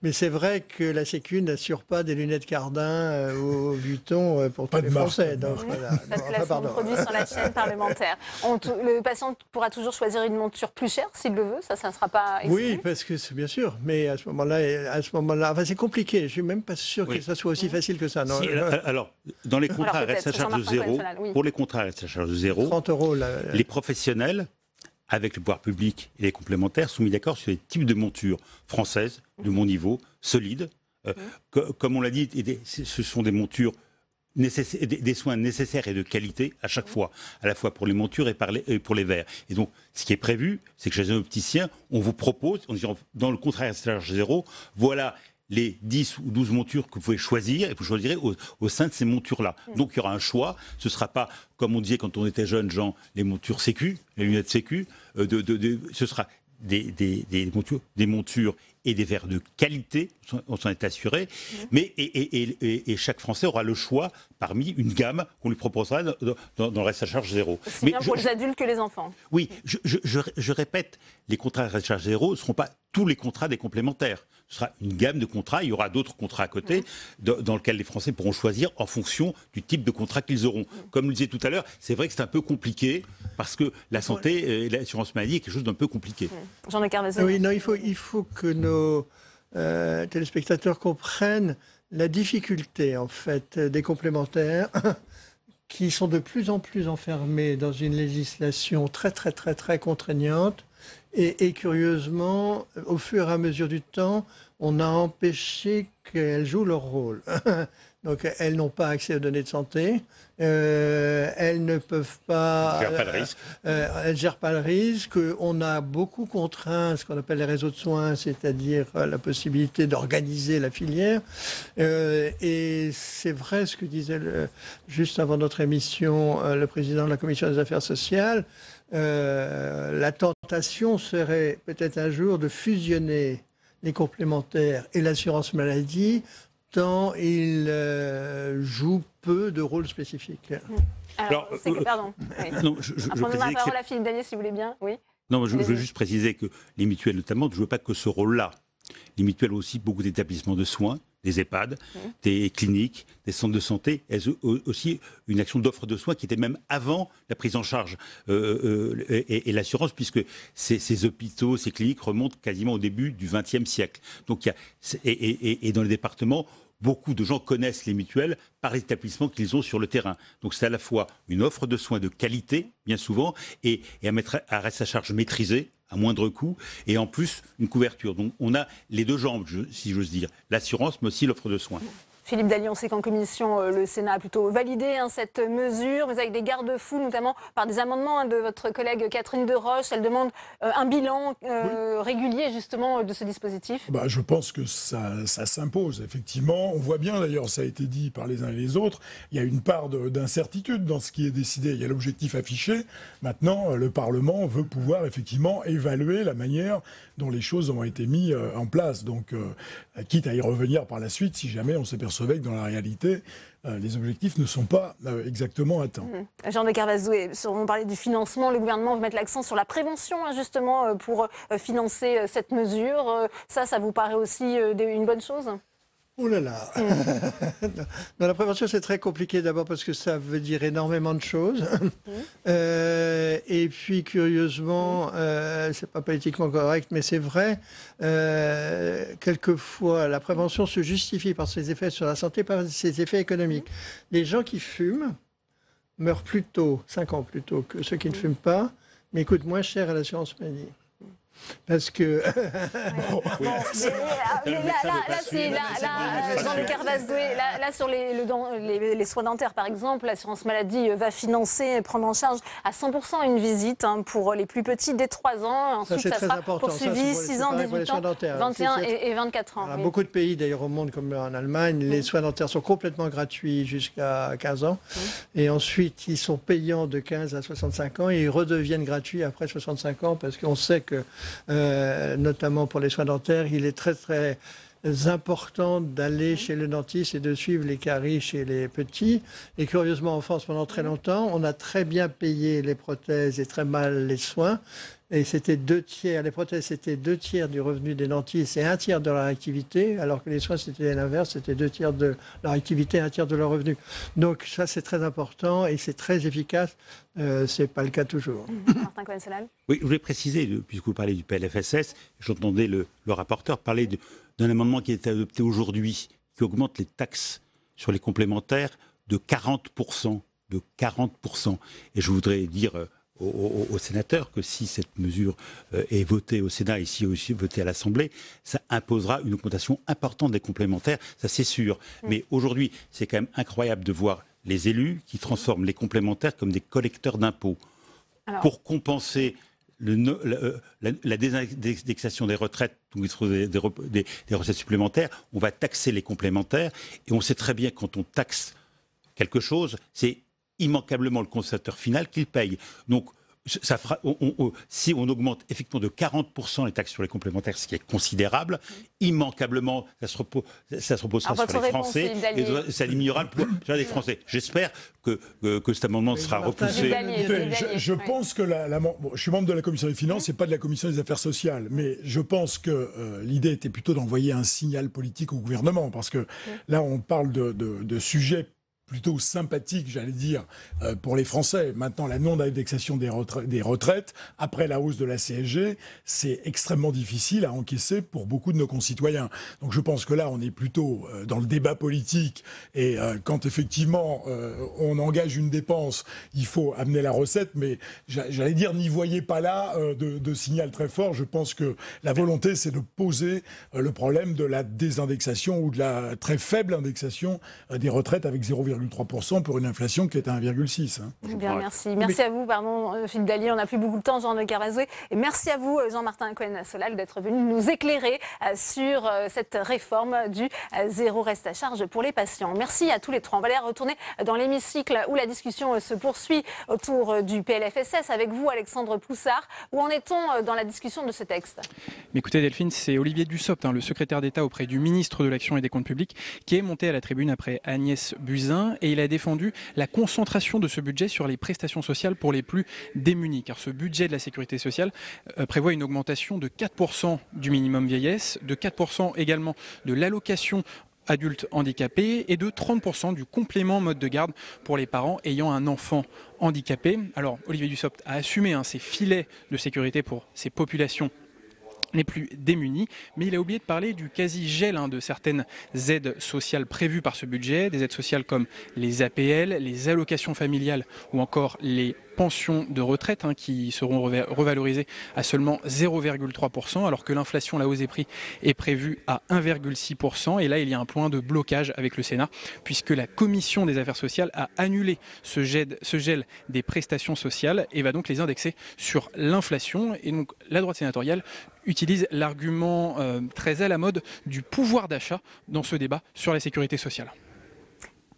mais c'est vrai que la Sécu n'assure pas des lunettes Cardin ou Vuitton pour tous les Français. Donc, voilà. Pas de placement de produits sur la chaîne parlementaire. Le patient pourra toujours choisir une monture plus chère s'il le veut, ça ne sera pas exclu. Oui, parce que c'est bien sûr, mais à ce moment-là, enfin, c'est compliqué. Je suis même pas sûr que ça soit aussi facile que ça. Non, alors, dans les contrats à reste à charge de zéro, pour les contrats à reste à charge de zéro, 30 €, les professionnels, avec le pouvoir public et les complémentaires, sont mis d'accord sur les types de montures françaises, de mon niveau, solides. Comme on l'a dit, ce sont des montures des soins nécessaires et de qualité à chaque fois, à la fois pour les montures et pour les verres. Et donc, ce qui est prévu, c'est que chez un opticien, on vous propose, dans le contrat à charge zéro, voilà les 10 ou 12 montures que vous pouvez choisir, et vous choisirez au sein de ces montures-là. Donc il y aura un choix, ce ne sera pas, comme on disait quand on était jeune, Jean, les montures sécu, les lunettes sécu, ce sera des montures et des verres de qualité, on s'en est assuré, mais et chaque Français aura le choix parmi une gamme qu'on lui proposera dans le reste à charge zéro. Aussi bien pour les adultes que les enfants. Oui, je répète, les contrats à reste à charge zéro ne seront pas tous les contrats des complémentaires. Ce sera une gamme de contrats, il y aura d'autres contrats à côté dans lesquels les Français pourront choisir en fonction du type de contrat qu'ils auront. Comme le disait tout à l'heure, c'est vrai que c'est un peu compliqué parce que la santé et l'assurance maladie est quelque chose d'un peu compliqué. Jean de Kervasdoué. Oui, non, il faut que nos téléspectateurs comprennent la difficulté en fait des complémentaires qui sont de plus en plus enfermés dans une législation très très très très contraignante. Et curieusement, au fur et à mesure du temps, on a empêché qu'elles jouent leur rôle. Donc, elles n'ont pas accès aux données de santé. Elles ne peuvent pas... Elles ne gèrent pas le risque. Elles ne gèrent pas le risque. On a beaucoup contraint ce qu'on appelle les réseaux de soins, c'est-à-dire la possibilité d'organiser la filière. Et c'est vrai ce que disait juste avant notre émission le président de la Commission des affaires sociales. La tentation serait peut-être un jour de fusionner les complémentaires et l'assurance maladie tant ils jouent peu de rôles spécifiques. Alors, pardon. Oui. Non, Après, la parole à Philippe Dallier, si vous voulez bien. Oui. Non, je veux juste préciser que les mutuelles, notamment, ne jouent pas que ce rôle-là. Les mutuelles ont aussi beaucoup d'établissements de soins, des EHPAD, des cliniques, des centres de santé. Elles ont aussi une action d'offre de soins qui était même avant la prise en charge et l'assurance, puisque ces hôpitaux, ces cliniques remontent quasiment au début du XXe siècle. Donc, et dans les départements, beaucoup de gens connaissent les mutuelles par les établissements qu'ils ont sur le terrain. Donc c'est à la fois une offre de soins de qualité, bien souvent, et à mettre à reste à charge maîtrisé, à moindre coût, et en plus une couverture. Donc on a les deux jambes, si j'ose dire, l'assurance, mais aussi l'offre de soins. Philippe Dallier, on sait qu'en commission, le Sénat a plutôt validé cette mesure, mais avec des garde-fous, notamment par des amendements de votre collègue Catherine Deroche. Elle demande un bilan régulier, justement, de ce dispositif. Je pense que ça s'impose, effectivement. On voit bien, d'ailleurs, ça a été dit par les uns et les autres, il y a une part d'incertitude dans ce qui est décidé. Il y a l'objectif affiché. Maintenant, le Parlement veut pouvoir, effectivement, évaluer la manière dont les choses ont été mises en place. Donc, quitte à y revenir par la suite, si jamais on s'aperçoit s'apercevait que dans la réalité, les objectifs ne sont pas exactement atteints. Jean de Kervazoué, on parlait du financement, le gouvernement veut mettre l'accent sur la prévention, justement, pour financer cette mesure. Ça vous paraît aussi une bonne chose ? Oh là là. Dans la prévention, c'est très compliqué d'abord parce que ça veut dire énormément de choses. Et puis, curieusement, c'est pas politiquement correct, mais c'est vrai, quelquefois, la prévention se justifie par ses effets sur la santé, par ses effets économiques. Les gens qui fument meurent plus tôt, 5 ans plus tôt que ceux qui ne fument pas, mais coûtent moins cher à l'assurance maladie. Parce que... Jean de Kervazoué, là, sur les soins dentaires, par exemple, l'assurance maladie va financer, prendre en charge à 100% une visite pour les plus petits dès 3 ans. Ensuite, ça sera poursuivi 6 ans, 18 ans, 21 et 24 ans. Alors, beaucoup de pays, d'ailleurs, au monde, comme en Allemagne, les soins dentaires sont complètement gratuits jusqu'à 15 ans. Et ensuite, ils sont payants de 15 à 65 ans et ils redeviennent gratuits après 65 ans parce qu'on sait que notamment pour les soins dentaires, il est très très important d'aller chez le dentiste et de suivre les caries chez les petits. Et curieusement, en France, pendant très longtemps, on a très bien payé les prothèses et très mal les soins. Et c'était 2 tiers, les prothèses c'était 2 tiers du revenu des dentistes et 1 tiers de leur activité, alors que les soins c'était l'inverse, c'était 2 tiers de leur activité et 1 tiers de leur revenu. Donc ça c'est très important et c'est très efficace, c'est pas le cas toujours. Martin Cohen-Solal. Oui, je voulais préciser, puisque vous parlez du PLFSS, j'entendais le rapporteur parler d'un amendement qui a été adopté aujourd'hui, qui augmente les taxes sur les complémentaires de 40%. Et je voudrais dire... aux sénateurs que si cette mesure est votée au Sénat et si aussi votée à l'Assemblée, ça imposera une augmentation importante des complémentaires, ça c'est sûr. Mais aujourd'hui, c'est quand même incroyable de voir les élus qui transforment les complémentaires comme des collecteurs d'impôts pour compenser la désindexation des retraites, donc des recettes supplémentaires. On va taxer les complémentaires et on sait très bien quand on taxe quelque chose, c'est immanquablement le consommateur final qui le paye. Donc, ça fera, si on augmente effectivement de 40% les taxes sur les complémentaires, ce qui est considérable, immanquablement, ça se reposera sur les Français et ça diminuera le pouvoir des Français. J'espère que cet amendement sera repoussé. Je pense que je suis membre de la Commission des Finances et pas de la Commission des Affaires sociales, mais je pense que l'idée était plutôt d'envoyer un signal politique au gouvernement, parce que là, on parle de sujets plutôt sympathique, j'allais dire, pour les Français. Maintenant, la non-indexation des retraites, après la hausse de la CSG, c'est extrêmement difficile à encaisser pour beaucoup de nos concitoyens. Donc je pense que là, on est plutôt dans le débat politique et quand effectivement on engage une dépense, il faut amener la recette, mais j'allais dire, n'y voyez pas là de signal très fort. Je pense que la volonté, c'est de poser le problème de la désindexation ou de la très faible indexation des retraites avec 0,3% pour une inflation qui est à 1,6. Bien, merci. Merci à vous, Philippe Dallier. On n'a plus beaucoup de temps, Jean de Kervazoué. Et merci à vous, Jean-Martin Cohen-Solal, d'être venu nous éclairer sur cette réforme du zéro reste à charge pour les patients. Merci à tous les trois. On va aller retourner dans l'hémicycle où la discussion se poursuit autour du PLFSS avec vous, Alexandre Poussard. Où en est-on dans la discussion de ce texte ? Mais écoutez, Delphine, c'est Olivier Dussopt, le secrétaire d'État auprès du ministre de l'Action et des Comptes Publics, qui est monté à la tribune après Agnès Buzyn. Et il a défendu la concentration de ce budget sur les prestations sociales pour les plus démunis. Car ce budget de la sécurité sociale prévoit une augmentation de 4% du minimum vieillesse, de 4% également de l'allocation adulte handicapé et de 30% du complément mode de garde pour les parents ayant un enfant handicapé. Alors Olivier Dussopt a assumé ces filets de sécurité pour ces populations les plus démunis, mais il a oublié de parler du quasi-gel de certaines aides sociales prévues par ce budget, des aides sociales comme les APL, les allocations familiales ou encore les pensions de retraite qui seront revalorisées à seulement 0,3%, alors que l'inflation, la hausse des prix, est prévue à 1,6%. Et là, il y a un point de blocage avec le Sénat, puisque la Commission des affaires sociales a annulé ce gel des prestations sociales et va donc les indexer sur l'inflation. Et donc, la droite sénatoriale utilise l'argument très à la mode du pouvoir d'achat dans ce débat sur la sécurité sociale.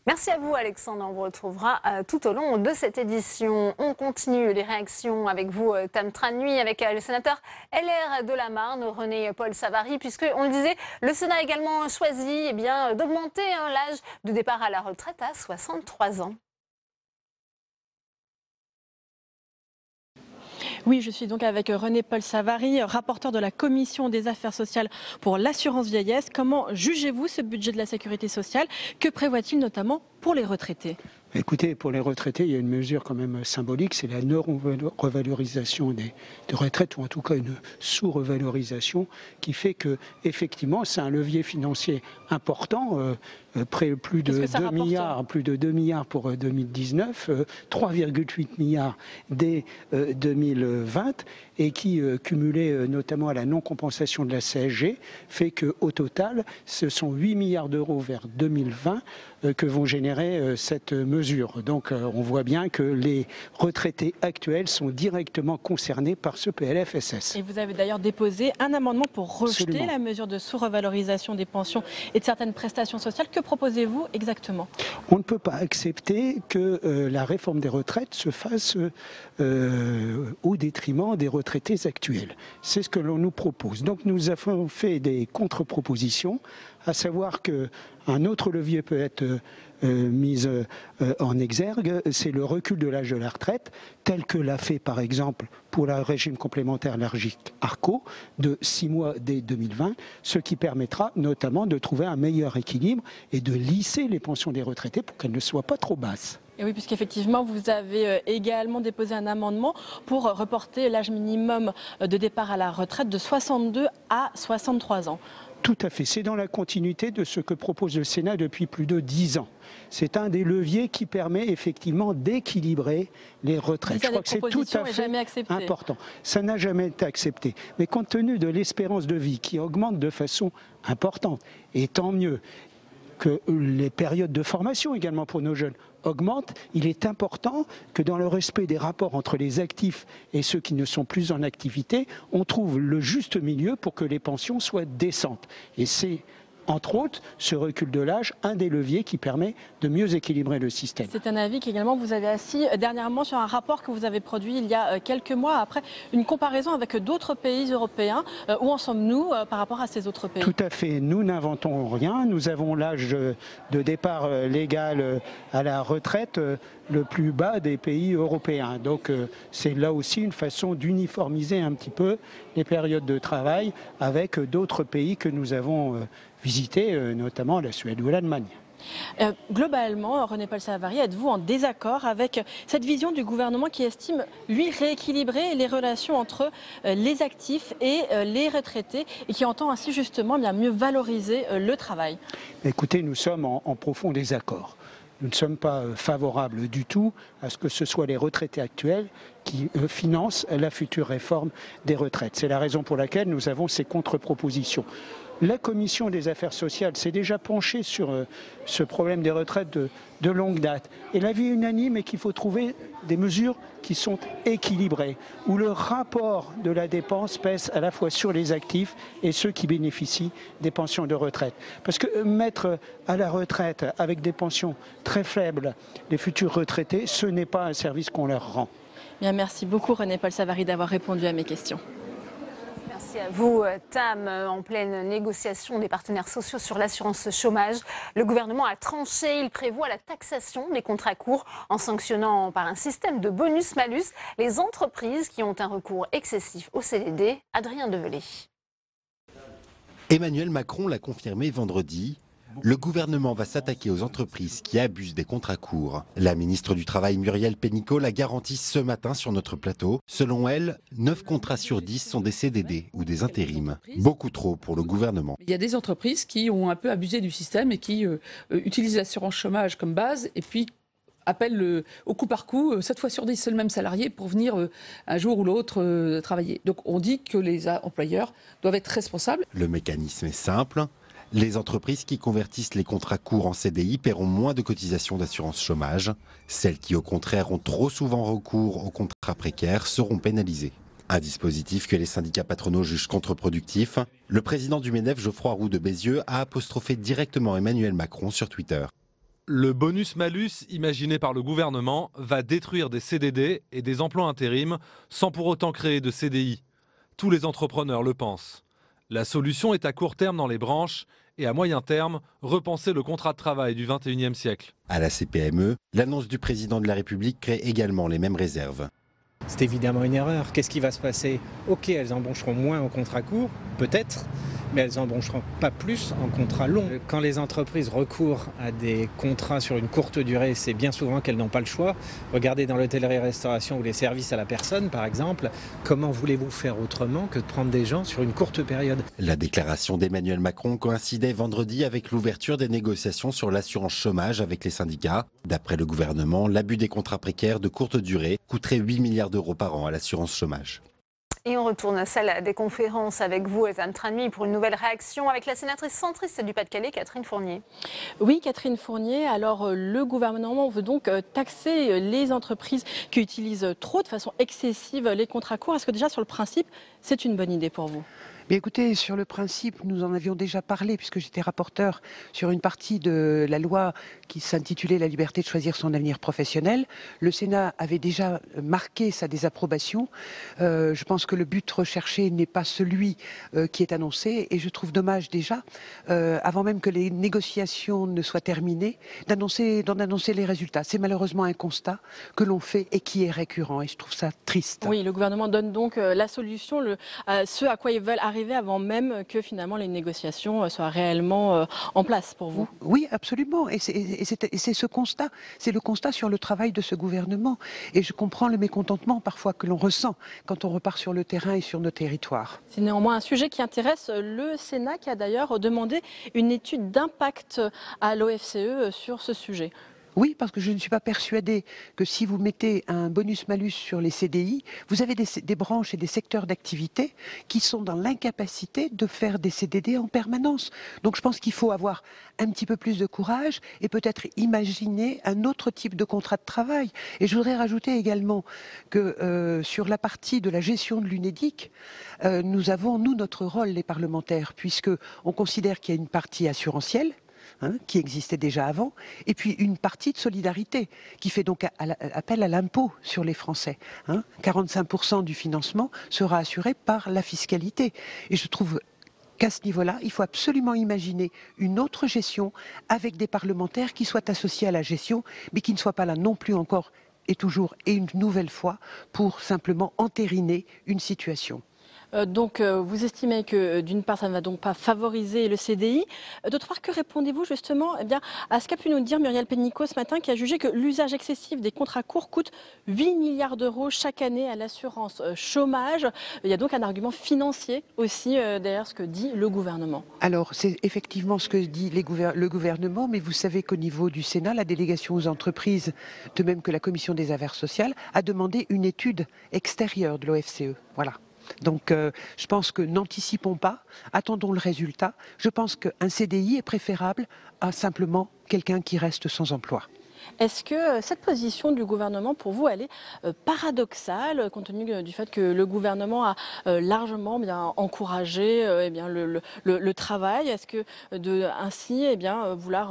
Merci à vous Alexandre, on vous retrouvera tout au long de cette édition. On continue les réactions avec vous Tam Tranui, avec le sénateur LR de la Marne, René-Paul Savary, puisque on le disait, le Sénat a également choisi d'augmenter l'âge de départ à la retraite à 63 ans. Oui, je suis donc avec René-Paul Savary, rapporteur de la Commission des affaires sociales pour l'assurance vieillesse. Comment jugez-vous ce budget de la sécurité sociale? Que prévoit-il notamment pour les retraités? Écoutez, pour les retraités, il y a une mesure quand même symbolique, c'est la non-revalorisation des retraites, ou en tout cas une sous-revalorisation, qui fait que effectivement c'est un levier financier important, plus de 2 milliards pour 2019, 3,8 milliards dès 2020, et qui, cumulé notamment à la non-compensation de la CSG, fait qu'au total, ce sont 8 milliards d'euros vers 2020 que vont générer cette mesure. Donc on voit bien que les retraités actuels sont directement concernés par ce PLFSS. Et vous avez d'ailleurs déposé un amendement pour rejeter Absolument. la mesure de sous-revalorisation des pensions et de certaines prestations sociales. Que proposez-vous exactement? On ne peut pas accepter que la réforme des retraites se fasse au détriment des retraités actuels. C'est ce que l'on nous propose. Donc nous avons fait des contre-propositions, à savoir qu'un autre levier peut être mis en exergue, c'est le recul de l'âge de la retraite, tel que l'a fait par exemple pour le régime complémentaire énergique ARCO, de 6 mois dès 2020, ce qui permettra notamment de trouver un meilleur équilibre et de lisser les pensions des retraités pour qu'elles ne soient pas trop basses. Et oui, puisqu'effectivement, vous avez également déposé un amendement pour reporter l'âge minimum de départ à la retraite de 62 à 63 ans. Tout à fait. C'est dans la continuité de ce que propose le Sénat depuis plus de 10 ans. C'est un des leviers qui permet effectivement d'équilibrer les retraites. Je crois que c'est tout à fait important. Ça n'a jamais été accepté. Mais compte tenu de l'espérance de vie qui augmente de façon importante, et tant mieux que les périodes de formation également pour nos jeunes augmentent, il est important que dans le respect des rapports entre les actifs et ceux qui ne sont plus en activité, on trouve le juste milieu pour que les pensions soient décentes. Et c'est, entre autres, ce recul de l'âge, un des leviers qui permet de mieux équilibrer le système. C'est un avis qu'également vous avez assis dernièrement sur un rapport que vous avez produit il y a quelques mois, après une comparaison avec d'autres pays européens. Où en sommes-nous par rapport à ces autres pays? Tout à fait. Nous n'inventons rien. Nous avons l'âge de départ légal à la retraite le plus bas des pays européens. Donc c'est là aussi une façon d'uniformiser un petit peu les périodes de travail avec d'autres pays que nous avons visités, notamment la Suède ou l'Allemagne. Globalement, René-Paul Savary, êtes-vous en désaccord avec cette vision du gouvernement qui estime, lui, rééquilibrer les relations entre les actifs et les retraités et qui entend ainsi justement bien mieux valoriser le travail? Écoutez, nous sommes en profond désaccord. Nous ne sommes pas favorables du tout à ce que ce soit les retraités actuels qui financent la future réforme des retraites. C'est la raison pour laquelle nous avons ces contre-propositions. La Commission des affaires sociales s'est déjà penchée sur ce problème des retraites de longue date. Et l'avis unanime est qu'il faut trouver des mesures qui sont équilibrées, où le rapport de la dépense pèse à la fois sur les actifs et ceux qui bénéficient des pensions de retraite. Parce que mettre à la retraite avec des pensions très faibles les futurs retraités, ce n'est pas un service qu'on leur rend. Bien, merci beaucoup René-Paul Savary d'avoir répondu à mes questions. Merci à vous, Tam. En pleine négociation des partenaires sociaux sur l'assurance chômage, le gouvernement a tranché. Il prévoit la taxation des contrats courts en sanctionnant par un système de bonus-malus les entreprises qui ont un recours excessif au CDD. Adrien Develay. Emmanuel Macron l'a confirmé vendredi. Le gouvernement va s'attaquer aux entreprises qui abusent des contrats courts. La ministre du Travail Muriel Pénicaud l'a garanti ce matin sur notre plateau. Selon elle, 9 contrats sur 10 sont des CDD ou des intérims. Beaucoup trop pour le gouvernement. Il y a des entreprises qui ont un peu abusé du système et qui utilisent l'assurance chômage comme base et puis appellent au coup par coup, 7 fois sur 10, c'est le même salarié pour venir un jour ou l'autre travailler. Donc on dit que les employeurs doivent être responsables. Le mécanisme est simple. Les entreprises qui convertissent les contrats courts en CDI paieront moins de cotisations d'assurance chômage. Celles qui, au contraire, ont trop souvent recours aux contrats précaires seront pénalisées. Un dispositif que les syndicats patronaux jugent contre-productif. Le président du MEDEF, Geoffroy Roux de Bézieux, a apostrophé directement Emmanuel Macron sur Twitter. Le bonus-malus imaginé par le gouvernement va détruire des CDD et des emplois intérim sans pour autant créer de CDI. Tous les entrepreneurs le pensent. La solution est à court terme dans les branches et à moyen terme, repenser le contrat de travail du 21e siècle. À la CPME, l'annonce du président de la République crée également les mêmes réserves. C'est évidemment une erreur. Qu'est-ce qui va se passer? Ok, elles embaucheront moins en contrat court, peut-être, mais elles embaucheront pas plus en contrat long. Quand les entreprises recourent à des contrats sur une courte durée, c'est bien souvent qu'elles n'ont pas le choix. Regardez dans l'hôtellerie-restauration ou les services à la personne, par exemple, comment voulez-vous faire autrement que de prendre des gens sur une courte période? La déclaration d'Emmanuel Macron coïncidait vendredi avec l'ouverture des négociations sur l'assurance chômage avec les syndicats. D'après le gouvernement, l'abus des contrats précaires de courte durée coûterait 8 milliards d'euros par an à l'assurance chômage. Et on retourne à celle des conférences avec vous, Ezan Tranmi, pour une nouvelle réaction avec la sénatrice centriste du Pas-de-Calais, Catherine Fournier. Oui, Catherine Fournier. Alors, le gouvernement veut donc taxer les entreprises qui utilisent trop, de façon excessive, les contrats courts. Est-ce que déjà, sur le principe, c'est une bonne idée pour vous ? Mais écoutez, sur le principe, nous en avions déjà parlé puisque j'étais rapporteur sur une partie de la loi qui s'intitulait La liberté de choisir son avenir professionnel. Le Sénat avait déjà marqué sa désapprobation. Je pense que le but recherché n'est pas celui qui est annoncé et je trouve dommage déjà, avant même que les négociations ne soient terminées, d'en annoncer les résultats. C'est malheureusement un constat que l'on fait et qui est récurrent et je trouve ça triste. Oui, le gouvernement donne donc la solution, ce à quoi ils veulent arriver avant même que finalement les négociations soient réellement en place pour vous. Oui, absolument. Et c'est ce constat, c'est le constat sur le travail de ce gouvernement. Et je comprends le mécontentement parfois que l'on ressent quand on repart sur le terrain et sur nos territoires. C'est néanmoins un sujet qui intéresse le Sénat qui a d'ailleurs demandé une étude d'impact à l'OFCE sur ce sujet. Oui, parce que je ne suis pas persuadée que si vous mettez un bonus-malus sur les CDI, vous avez des branches et des secteurs d'activité qui sont dans l'incapacité de faire des CDD en permanence. Donc je pense qu'il faut avoir un petit peu plus de courage et peut-être imaginer un autre type de contrat de travail. Et je voudrais rajouter également que sur la partie de la gestion de l'UNEDIC, nous avons, nous, notre rôle, les parlementaires, puisque on considère qu'il y a une partie assurantielle, qui existait déjà avant, et puis une partie de solidarité, qui fait donc appel à l'impôt sur les Français. 45% du financement sera assuré par la fiscalité. Et je trouve qu'à ce niveau-là, il faut absolument imaginer une autre gestion avec des parlementaires qui soient associés à la gestion, mais qui ne soient pas là non plus encore et toujours et une nouvelle fois pour simplement entériner une situation. Donc vous estimez que d'une part ça ne va donc pas favoriser le CDI, d'autre part que répondez-vous justement à ce qu'a pu nous dire Muriel Pénicaud ce matin qui a jugé que l'usage excessif des contrats courts coûte 8 milliards d'euros chaque année à l'assurance chômage. Il y a donc un argument financier aussi derrière ce que dit le gouvernement. Alors c'est effectivement ce que dit le gouvernement, mais vous savez qu'au niveau du Sénat, la délégation aux entreprises, de même que la commission des affaires sociales, a demandé une étude extérieure de l'OFCE. Voilà. Donc je pense que n'anticipons pas, attendons le résultat. Je pense qu'un CDI est préférable à simplement quelqu'un qui reste sans emploi. Est-ce que cette position du gouvernement, pour vous, elle est paradoxale, compte tenu du fait que le gouvernement a largement encouragé le travail? Est-ce que ainsi vouloir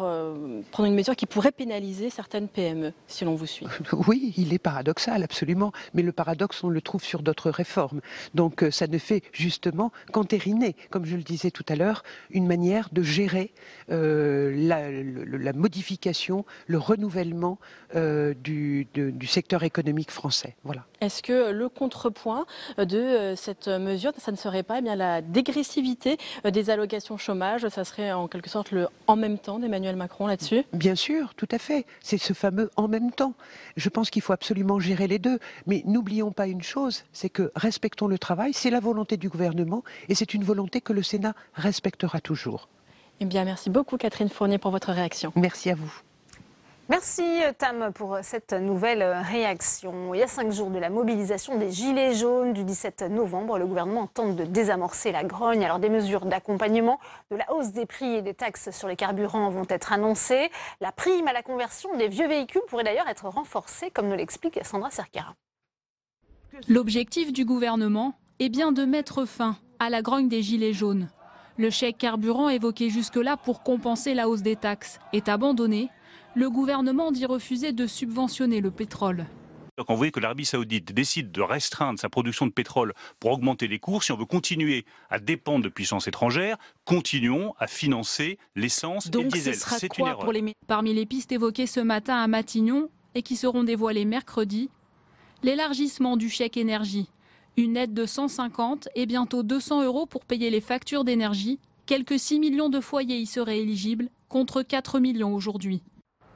prendre une mesure qui pourrait pénaliser certaines PME, si l'on vous suit? Oui, il est paradoxal, absolument. Mais le paradoxe, on le trouve sur d'autres réformes. Donc ça ne fait justement qu'entériner, comme je le disais tout à l'heure, une manière de gérer la modification, le renouvellement du secteur économique français. Voilà. Est-ce que le contrepoint de cette mesure, ça ne serait pas la dégressivité des allocations chômage? Ça serait en quelque sorte le « en même temps » d'Emmanuel Macron là-dessus? Bien sûr, tout à fait. C'est ce fameux « en même temps ». Je pense qu'il faut absolument gérer les deux. Mais n'oublions pas une chose, c'est que respectons le travail, c'est la volonté du gouvernement et c'est une volonté que le Sénat respectera toujours. Eh bien, merci beaucoup Catherine Fournier pour votre réaction. Merci à vous. Merci Tam pour cette nouvelle réaction. Il y a 5 jours de la mobilisation des Gilets jaunes du 17 novembre, le gouvernement tente de désamorcer la grogne. Alors des mesures d'accompagnement, de la hausse des prix et des taxes sur les carburants vont être annoncées. La prime à la conversion des vieux véhicules pourrait d'ailleurs être renforcée, comme nous l'explique Sandra Cerquera. L'objectif du gouvernement est bien de mettre fin à la grogne des Gilets jaunes. Le chèque carburant évoqué jusque-là pour compenser la hausse des taxes est abandonné. Le gouvernement dit refuser de subventionner le pétrole. Quand vous voyez que l'Arabie Saoudite décide de restreindre sa production de pétrole pour augmenter les cours, si on veut continuer à dépendre de puissances étrangères, continuons à financer l'essence et le diesel. C'est une erreur. Parmi les pistes évoquées ce matin à Matignon et qui seront dévoilées mercredi, l'élargissement du chèque énergie. Une aide de 150 et bientôt 200 € pour payer les factures d'énergie. Quelques 6 millions de foyers y seraient éligibles, contre 4 millions aujourd'hui.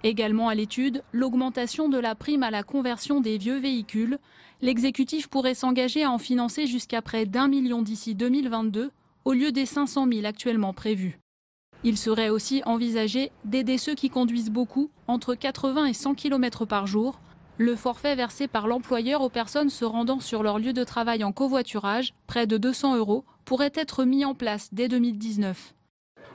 Également à l'étude, l'augmentation de la prime à la conversion des vieux véhicules. L'exécutif pourrait s'engager à en financer jusqu'à près d'1 million d'ici 2022, au lieu des 500 000 actuellement prévus. Il serait aussi envisagé d'aider ceux qui conduisent beaucoup, entre 80 et 100 km par jour. Le forfait versé par l'employeur aux personnes se rendant sur leur lieu de travail en covoiturage, près de 200 €, pourrait être mis en place dès 2019.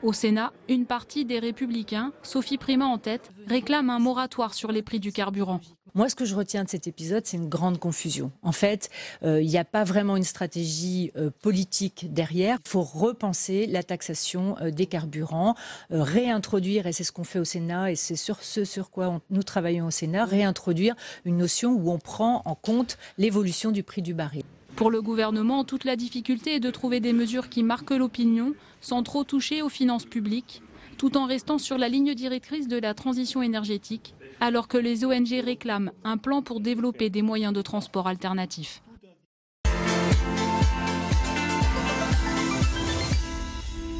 Au Sénat, une partie des Républicains, Sophie Primas en tête, réclame un moratoire sur les prix du carburant. Moi, ce que je retiens de cet épisode, c'est une grande confusion. En fait, il n'y a pas vraiment une stratégie politique derrière. Il faut repenser la taxation des carburants, réintroduire, et c'est ce qu'on fait au Sénat, et c'est sur ce sur quoi nous travaillons au Sénat, réintroduire une notion où on prend en compte l'évolution du prix du baril. Pour le gouvernement, toute la difficulté est de trouver des mesures qui marquent l'opinion, sans trop toucher aux finances publiques, tout en restant sur la ligne directrice de la transition énergétique, alors que les ONG réclament un plan pour développer des moyens de transport alternatifs.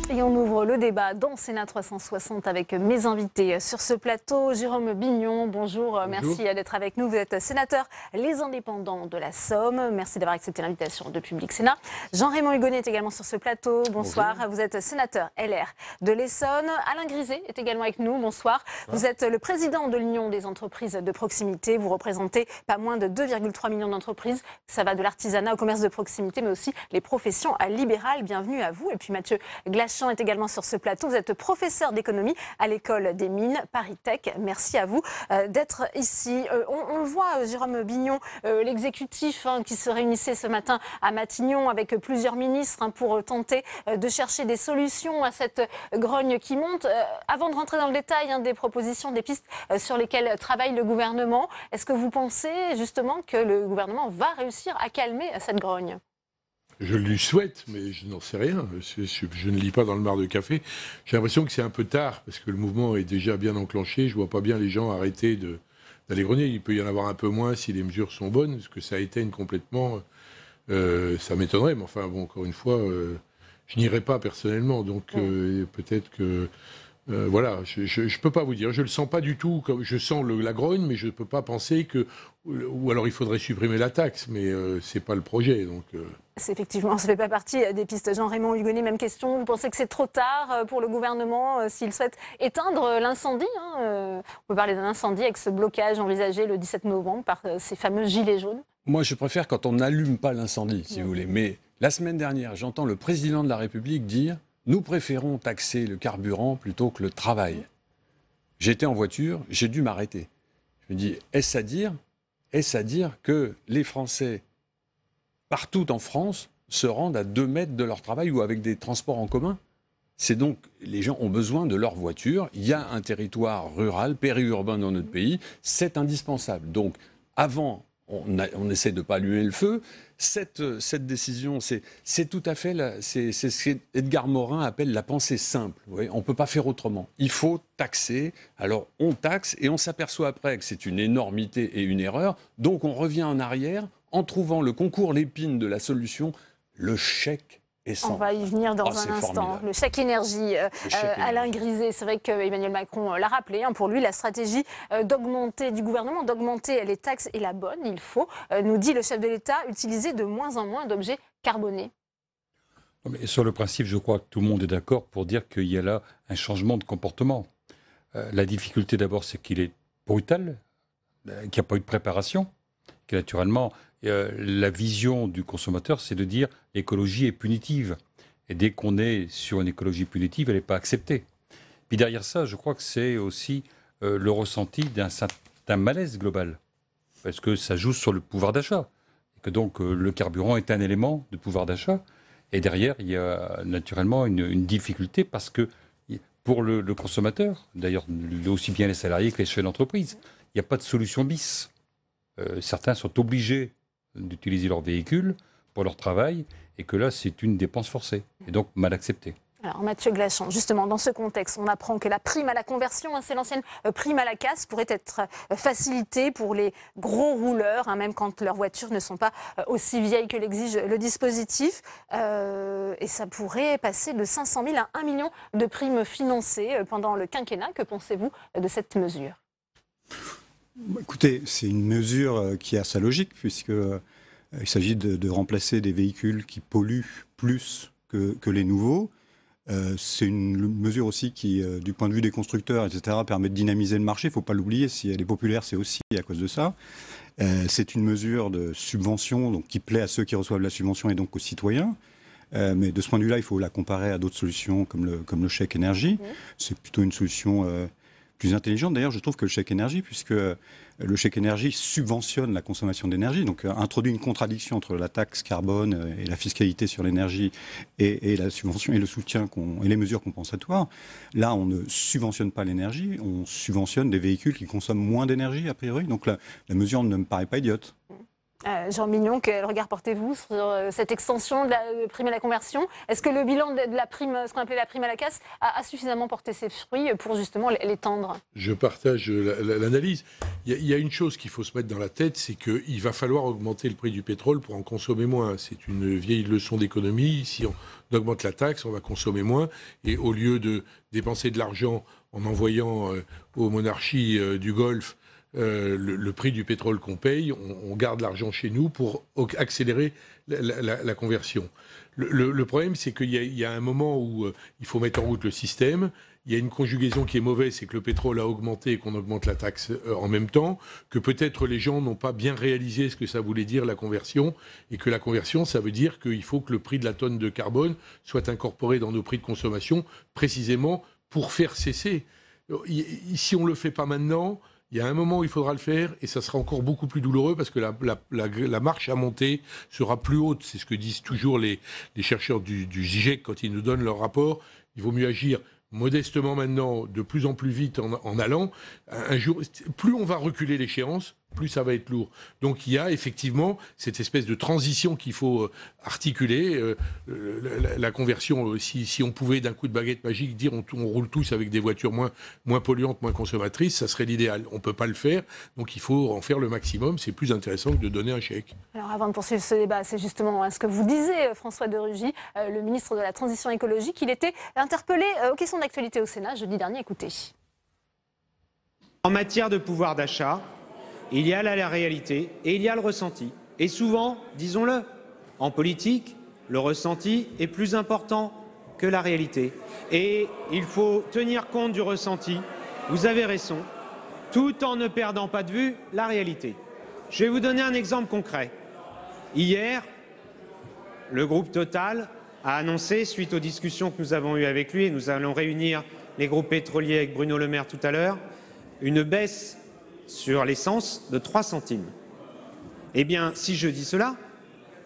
Et on ouvre le débat dans Sénat 360 avec mes invités sur ce plateau. Jérôme Bignon, bonjour. Merci d'être avec nous. Vous êtes sénateur Les Indépendants de la Somme. Merci d'avoir accepté l'invitation de Public Sénat. Jean-Raymond Hugonet est également sur ce plateau. Bonsoir. Bonjour. Vous êtes sénateur LR de l'Essonne. Alain Griset est également avec nous. Bonsoir. Vous êtes le président de l'Union des entreprises de proximité. Vous représentez pas moins de 2,3 millions d'entreprises. Ça va de l'artisanat au commerce de proximité, mais aussi les professions libérales. Bienvenue à vous. Et puis Mathieu Glachan est également sur ce plateau. Vous êtes professeur d'économie à l'école des mines Paris Tech. Merci à vous d'être ici. On le voit, Jérôme Bignon, l'exécutif qui se réunissait ce matin à Matignon avec plusieurs ministres pour tenter de chercher des solutions à cette grogne qui monte. Avant de rentrer dans le détail des propositions, des pistes sur lesquelles travaille le gouvernement, est-ce que vous pensez justement que le gouvernement va réussir à calmer cette grogne ? Je lui souhaite, mais je n'en sais rien. Je ne lis pas dans le mar de café. J'ai l'impression que c'est un peu tard, parce que le mouvement est déjà bien enclenché. Je ne vois pas bien les gens arrêter d'aller grogner. Il peut y en avoir un peu moins si les mesures sont bonnes, parce que ça éteigne complètement. Ça m'étonnerait, mais enfin, bon, encore une fois, je n'irai pas personnellement. Donc peut-être que... voilà, je ne peux pas vous dire. Je ne le sens pas du tout. Je sens la grogne, mais je ne peux pas penser que... Ou alors il faudrait supprimer la taxe, mais ce n'est pas le projet. Donc... Effectivement, ça ne fait pas partie des pistes. Jean-Raymond Hugonet, même question. Vous pensez que c'est trop tard pour le gouvernement s'il souhaite éteindre l'incendie On peut parler d'un incendie avec ce blocage envisagé le 17 novembre par ces fameux gilets jaunes. Moi, je préfère quand on n'allume pas l'incendie, si vous voulez. Mais la semaine dernière, j'entends le président de la République dire « Nous préférons taxer le carburant plutôt que le travail ». J'étais en voiture, j'ai dû m'arrêter. Je me dis, est-ce à dire que les Français, partout en France, se rendent à 2 mètres de leur travail ou avec des transports en commun? C'est donc, les gens ont besoin de leur voiture. Il y a un territoire rural, périurbain dans notre pays. C'est indispensable. Donc, avant, on essaie de ne pas allumer le feu. Cette décision, c'est tout à fait... C'est ce qu'Edgar Morin appelle la pensée simple. Vous voyez, on ne peut pas faire autrement. Il faut taxer. Alors, on taxe et on s'aperçoit après que c'est une énormité et une erreur. Donc, on revient en arrière en trouvant le concours l'épine de la solution, le chèque essence. On va y venir dans un instant. Formidable. Le chèque énergie. Alain Griset, c'est vrai qu'Emmanuel Macron l'a rappelé. Pour lui, la stratégie du gouvernement d'augmenter les taxes est la bonne. Il faut, nous dit le chef de l'État, utiliser de moins en moins d'objets carbonés. Mais sur le principe, je crois que tout le monde est d'accord pour dire qu'il y a là un changement de comportement. La difficulté d'abord, c'est qu'il est brutal, qu'il n'y a pas eu de préparation, que naturellement... la vision du consommateur, c'est de dire l'écologie est punitive. Et dès qu'on est sur une écologie punitive, elle n'est pas acceptée. Puis derrière ça, je crois que c'est aussi le ressenti d'un malaise global. Parce que ça joue sur le pouvoir d'achat. Et que donc le carburant est un élément de pouvoir d'achat. Et derrière, il y a naturellement une difficulté parce que pour le consommateur, d'ailleurs aussi bien les salariés que les chefs d'entreprise. Il n'y a pas de solution bis. Certains sont obligés d'utiliser leur véhicule pour leur travail et que là, c'est une dépense forcée et donc mal acceptée. Alors Mathieu Glachan, justement, dans ce contexte, on apprend que la prime à la conversion, c'est l'ancienne prime à la casse, pourrait être facilitée pour les gros rouleurs, même quand leurs voitures ne sont pas aussi vieilles que l'exige le dispositif. Et ça pourrait passer de 500 000 à 1 million de primes financées pendant le quinquennat. Que pensez-vous de cette mesure ? Écoutez, c'est une mesure qui a sa logique, puisqu'il s'agit de remplacer des véhicules qui polluent plus que les nouveaux. C'est une mesure aussi qui, du point de vue des constructeurs, etc., permet de dynamiser le marché. Il ne faut pas l'oublier, si elle est populaire, c'est aussi à cause de ça. C'est une mesure de subvention donc, qui plaît à ceux qui reçoivent la subvention et donc aux citoyens. Mais de ce point de vue-là, il faut la comparer à d'autres solutions comme le chèque énergie. C'est plutôt une solution plus intelligente. D'ailleurs, je trouve que le chèque énergie, puisque le chèque énergie subventionne la consommation d'énergie, donc introduit une contradiction entre la taxe carbone et la fiscalité sur l'énergie et la subvention et le soutien et les mesures compensatoires. Là, on ne subventionne pas l'énergie, on subventionne des véhicules qui consomment moins d'énergie, a priori. Donc la mesure ne me paraît pas idiote. Jean Mignon, quel regard portez-vous sur cette extension de la prime à la conversion ? Est-ce que le bilan de la prime, ce qu'on appelait la prime à la casse, a suffisamment porté ses fruits pour justement l'étendre ? Je partage l'analyse. Il y a une chose qu'il faut se mettre dans la tête, c'est qu'il va falloir augmenter le prix du pétrole pour en consommer moins. C'est une vieille leçon d'économie. Si on augmente la taxe, on va consommer moins. Et au lieu de dépenser de l'argent en envoyant aux monarchies du Golfe le prix du pétrole qu'on paye, on garde l'argent chez nous pour accélérer la conversion. Le problème, c'est qu'il y a un moment où il faut mettre en route le système. Il y a une conjugaison qui est mauvaise, c'est que le pétrole a augmenté et qu'on augmente la taxe en même temps, que peut-être les gens n'ont pas bien réalisé ce que ça voulait dire la conversion, et que la conversion, ça veut dire qu'il faut que le prix de la tonne de carbone soit incorporé dans nos prix de consommation, précisément pour faire cesser. Si on ne le fait pas maintenant, il y a un moment où il faudra le faire et ça sera encore beaucoup plus douloureux parce que la marche à monter sera plus haute. C'est ce que disent toujours les chercheurs du GIEC quand ils nous donnent leur rapport. Il vaut mieux agir modestement maintenant, de plus en plus vite en allant. Un jour, plus on va reculer l'échéance, plus ça va être lourd. Donc il y a effectivement cette espèce de transition qu'il faut articuler. La conversion, si on pouvait d'un coup de baguette magique dire on roule tous avec des voitures moins polluantes, moins consommatrices, ça serait l'idéal. On ne peut pas le faire, donc il faut en faire le maximum. C'est plus intéressant que de donner un chèque. Alors avant de poursuivre ce débat, c'est justement ce que vous disiez, François de Rugy, le ministre de la Transition écologique. Il était interpellé aux questions d'actualité au Sénat jeudi dernier. Écoutez. En matière de pouvoir d'achat, il y a la réalité et il y a le ressenti. Et souvent, disons-le, en politique, le ressenti est plus important que la réalité. Et il faut tenir compte du ressenti, vous avez raison, tout en ne perdant pas de vue la réalité. Je vais vous donner un exemple concret. Hier, le groupe Total a annoncé, suite aux discussions que nous avons eues avec lui, et nous allons réunir les groupes pétroliers avec Bruno Le Maire tout à l'heure, une baisse sur l'essence de 3 centimes. Eh bien, si je dis cela,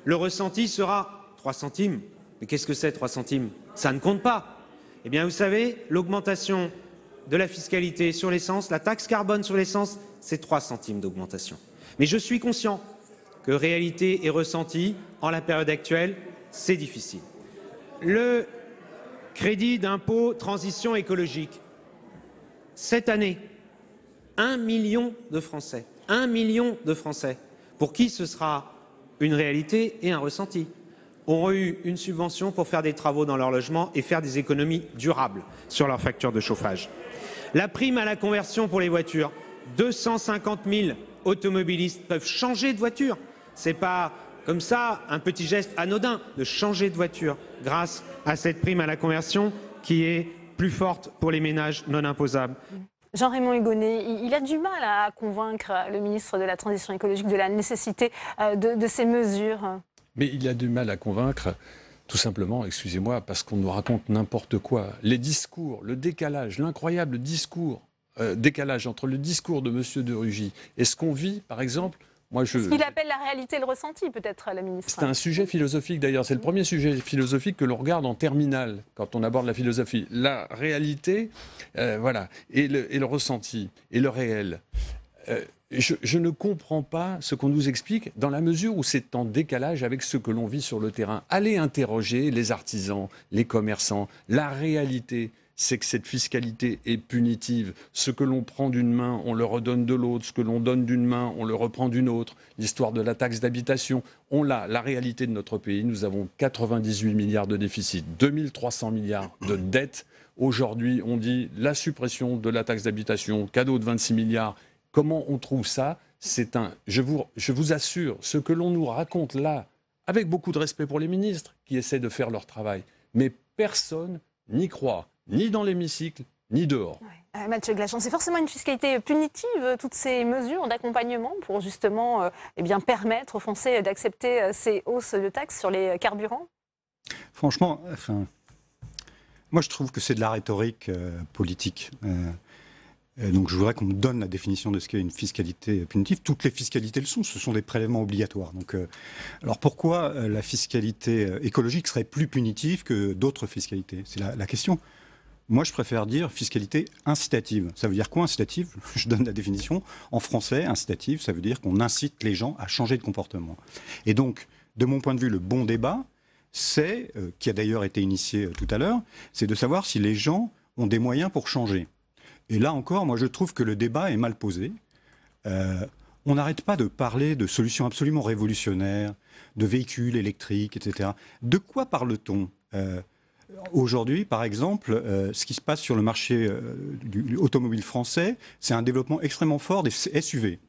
le ressenti sera 3 centimes. Mais qu'est-ce que c'est 3 centimes? Ça ne compte pas. Eh bien, vous savez, l'augmentation de la fiscalité sur l'essence, la taxe carbone sur l'essence, c'est 3 centimes d'augmentation. Mais je suis conscient que réalité et ressenti, en la période actuelle, c'est difficile. Le crédit d'impôt transition écologique, cette année, 1 million de Français, 1 million de Français, pour qui ce sera une réalité et un ressenti, auront eu une subvention pour faire des travaux dans leur logement et faire des économies durables sur leur facture de chauffage. La prime à la conversion pour les voitures, 250 000 automobilistes peuvent changer de voiture. Ce n'est pas comme ça un petit geste anodin de changer de voiture grâce à cette prime à la conversion qui est plus forte pour les ménages non imposables. Jean-Raymond Hugonet, il a du mal à convaincre le ministre de la Transition écologique de la nécessité de ces mesures. Mais il a du mal à convaincre, tout simplement, excusez-moi, parce qu'on nous raconte n'importe quoi. Les discours, le décalage, l'incroyable décalage entre le discours de M. de Rugy et ce qu'on vit, par exemple, Ce qu'il appelle la réalité et le ressenti, peut-être, la ministre. C'est un sujet philosophique d'ailleurs. C'est le premier sujet philosophique que l'on regarde en terminale quand on aborde la philosophie. La réalité, voilà, et le ressenti, et le réel. Je ne comprends pas ce qu'on nous explique dans la mesure où c'est en décalage avec ce que l'on vit sur le terrain. Allez interroger les artisans, les commerçants. La réalité, c'est que cette fiscalité est punitive. Ce que l'on prend d'une main, on le redonne de l'autre. Ce que l'on donne d'une main, on le reprend d'une autre. L'histoire de la taxe d'habitation, on l'a. La réalité de notre pays, nous avons 98 milliards de déficit, 2300 milliards de dettes. Aujourd'hui, on dit la suppression de la taxe d'habitation, cadeau de 26 milliards. Comment on trouve ça? Je vous assure, ce que l'on nous raconte là, avec beaucoup de respect pour les ministres qui essaient de faire leur travail, mais personne n'y croit, ni dans l'hémicycle, ni dehors. Ouais. Mathieu Glachant, c'est forcément une fiscalité punitive, toutes ces mesures d'accompagnement pour justement permettre aux Français d'accepter ces hausses de taxes sur les carburants? Franchement, moi je trouve que c'est de la rhétorique politique. Donc je voudrais qu'on me donne la définition de ce qu'est une fiscalité punitive. Toutes les fiscalités le sont, ce sont des prélèvements obligatoires. Donc, alors pourquoi la fiscalité écologique serait plus punitive que d'autres fiscalités? C'est la question. Moi je préfère dire fiscalité incitative. Ça veut dire quoi incitative? Je donne la définition. En français, incitative, ça veut dire qu'on incite les gens à changer de comportement. Et donc, de mon point de vue, le bon débat, c'est, qui a d'ailleurs été initié tout à l'heure, c'est de savoir si les gens ont des moyens pour changer. Et là encore, moi je trouve que le débat est mal posé. On n'arrête pas de parler de solutions absolument révolutionnaires, de véhicules électriques, etc. De quoi parle-t-on aujourd'hui, par exemple, ce qui se passe sur le marché automobile français, c'est un développement extrêmement fort des SUV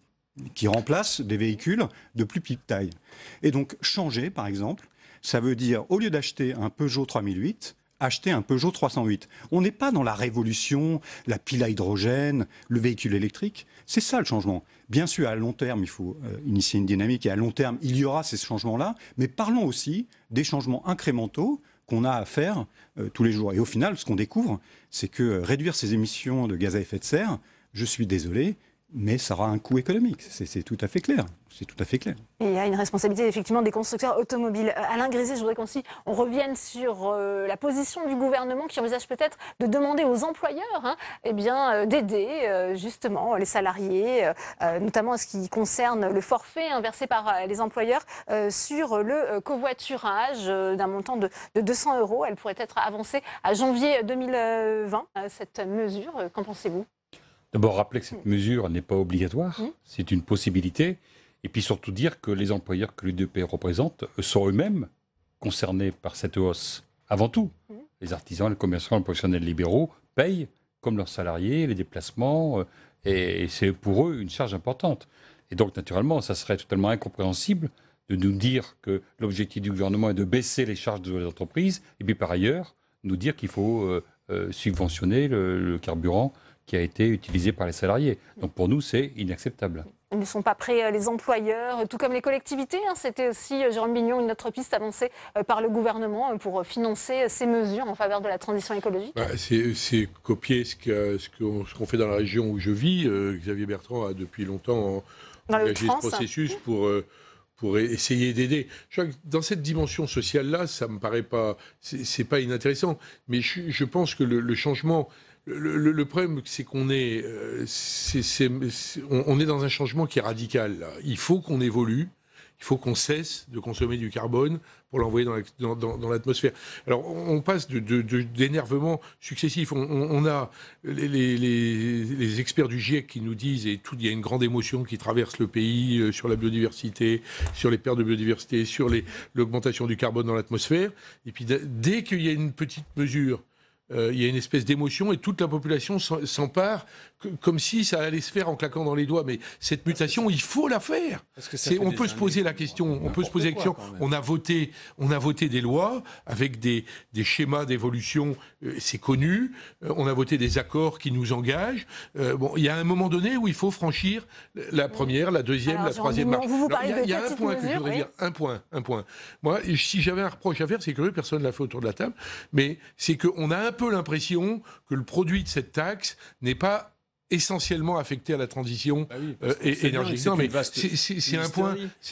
qui remplacent des véhicules de plus petite taille. Et donc changer, par exemple, ça veut dire, au lieu d'acheter un Peugeot 3008, acheter un Peugeot 308. On n'est pas dans la révolution, la pile à hydrogène, le véhicule électrique. C'est ça le changement. Bien sûr, à long terme, il faut initier une dynamique et à long terme, il y aura ces changements-là. Mais parlons aussi des changements incrémentaux qu'on a à faire tous les jours. Et au final, ce qu'on découvre, c'est que réduire ces émissions de gaz à effet de serre, je suis désolé, mais ça aura un coût économique. C'est tout à fait clair. C'est tout à fait clair. Et il y a une responsabilité effectivement des constructeurs automobiles. Alain Griset, je voudrais qu'on revienne sur la position du gouvernement qui envisage peut-être de demander aux employeurs d'aider justement les salariés, notamment en ce qui concerne le forfait versé par les employeurs sur le covoiturage d'un montant de 200 €. Elle pourrait être avancée à janvier 2020, cette mesure. Qu'en pensez-vous ? D'abord, rappeler que cette mesure n'est pas obligatoire, c'est une possibilité. Et puis surtout dire que les employeurs que l'UDP représente sont eux-mêmes concernés par cette hausse. Avant tout, les artisans, les commerçants, les professionnels libéraux payent, comme leurs salariés, les déplacements. Et c'est pour eux une charge importante. Et donc, naturellement, ça serait totalement incompréhensible de nous dire que l'objectif du gouvernement est de baisser les charges de l'entreprise. Et puis par ailleurs, nous dire qu'il faut subventionner le carburant qui a été utilisé par les salariés. Donc pour nous, c'est inacceptable. Ils ne sont pas prêts, les employeurs, tout comme les collectivités. C'était aussi, Jérôme Bignon, une autre piste avancée par le gouvernement pour financer ces mesures en faveur de la transition écologique. C'est copier ce qu'on fait dans la région où je vis. Xavier Bertrand a depuis longtemps engagé ce processus pour essayer d'aider. Dans cette dimension sociale-là, ça me paraît pas... C'est pas inintéressant. Mais je pense que le changement... Le problème, c'est qu'on est dans un changement qui est radical. Là. Il faut qu'on évolue, il faut qu'on cesse de consommer du carbone pour l'envoyer dans l'atmosphère. Alors, on passe d'énervements successifs. On a les experts du GIEC qui nous disent, et il y a une grande émotion qui traverse le pays sur la biodiversité, sur les pertes de biodiversité, sur l'augmentation du carbone dans l'atmosphère. Et puis, dès qu'il y a une petite mesure, il y a une espèce d'émotion et toute la population s'empare comme si ça allait se faire en claquant dans les doigts. Mais cette mutation, il faut la faire. On peut se poser la question. On a voté des lois avec des schémas d'évolution, c'est connu. On a voté des accords qui nous engagent. Il y a un moment donné où il faut franchir la première, la deuxième, la troisième marche. Il y a un point que je voudrais dire. Un point. Moi, si j'avais un reproche à faire, c'est que personne ne l'a fait autour de la table, mais c'est qu'on a un peu l'impression que le produit de cette taxe n'est pas essentiellement affectés à la transition énergétique. Non, mais c'est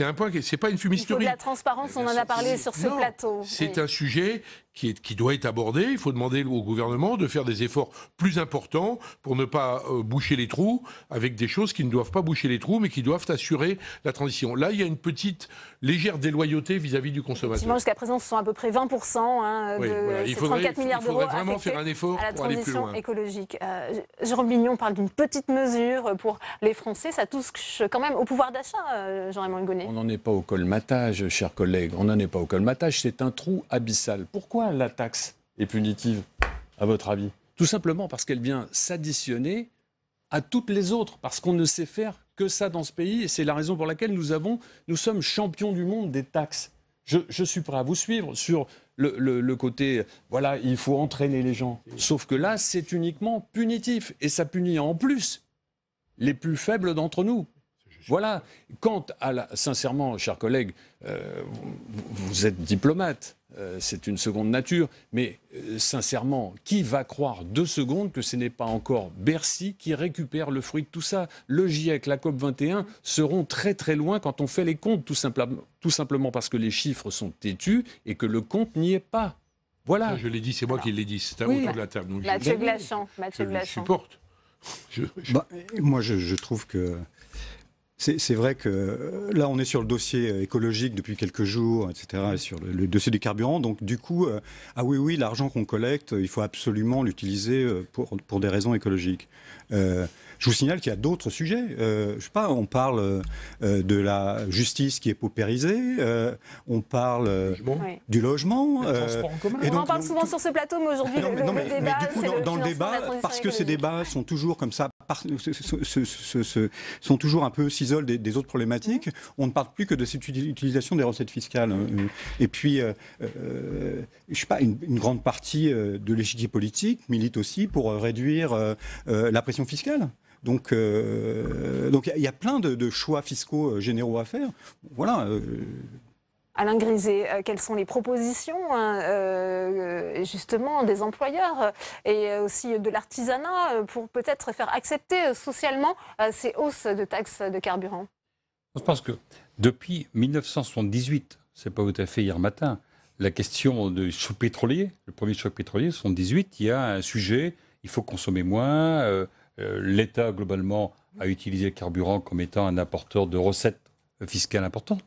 un point, c'est pas une fumisterie. Il faut de la transparence, on en a parlé sur ce plateau. C'est un sujet qui doit être abordé. Il faut demander au gouvernement de faire des efforts plus importants pour ne pas boucher les trous avec des choses qui ne doivent pas boucher les trous, mais qui doivent assurer la transition. Là, il y a une petite légère déloyauté vis-à-vis du consommateur. Jusqu'à présent, ce sont à peu près 20% de ces 34 milliards d'euros vraiment faire un effort à la pour aller plus transition loin. Écologique. Jérôme Bignon parle d'une petite mesure pour les Français. Ça touche quand même au pouvoir d'achat, Jean-Raymond Hugonet. On n'en est pas au colmatage, chers collègues. On n'en est pas au colmatage. C'est un trou abyssal. Pourquoi la taxe est punitive, à votre avis? Tout simplement parce qu'elle vient s'additionner à toutes les autres, parce qu'on ne sait faire que ça dans ce pays, et c'est la raison pour laquelle nous sommes champions du monde des taxes. Je suis prêt à vous suivre sur le côté, voilà, il faut entraîner les gens. Sauf que là, c'est uniquement punitif, et ça punit en plus les plus faibles d'entre nous. Voilà. Quant à sincèrement, chers collègues, vous êtes diplomate, c'est une seconde nature, mais sincèrement, qui va croire 2 secondes que ce n'est pas encore Bercy qui récupère le fruit de tout ça? Le GIEC, la COP21 seront très très loin quand on fait les comptes, tout simplement parce que les chiffres sont têtus et que le compte n'y est pas. Voilà. Ça, je l'ai dit, c'est moi qui l'ai dit, c'est autour de la table. Donc Mathieu Glachant. Je supporte. Moi, je trouve que c'est vrai que là, on est sur le dossier écologique depuis quelques jours, etc., sur le dossier des carburants. Donc, du coup, oui, l'argent qu'on collecte, il faut absolument l'utiliser pour des raisons écologiques. Je vous signale qu'il y a d'autres sujets. Je sais pas, on parle de la justice qui est paupérisée, on parle du logement. On en parle souvent sur ce plateau, mais aujourd'hui, le débat, c'est dans le débat, parce que ces débats sont toujours comme ça, sont toujours un peu s'isolent des autres problématiques. On ne parle plus que de cette utilisation des recettes fiscales. Et puis, je sais pas, une grande partie de l'échiquier politique milite aussi pour réduire la pression fiscale. Donc, il y a plein de choix fiscaux généraux à faire. Voilà. Alain Griset, quelles sont les propositions justement des employeurs et aussi de l'artisanat pour peut-être faire accepter socialement ces hausses de taxes de carburant? Je pense que depuis 1978, c'est pas tout à fait hier matin, la question du choc pétrolier, le premier choc pétrolier, 1978, il y a un sujet, il faut consommer moins. L'État, globalement, a utilisé le carburant comme étant un apporteur de recettes fiscales importantes.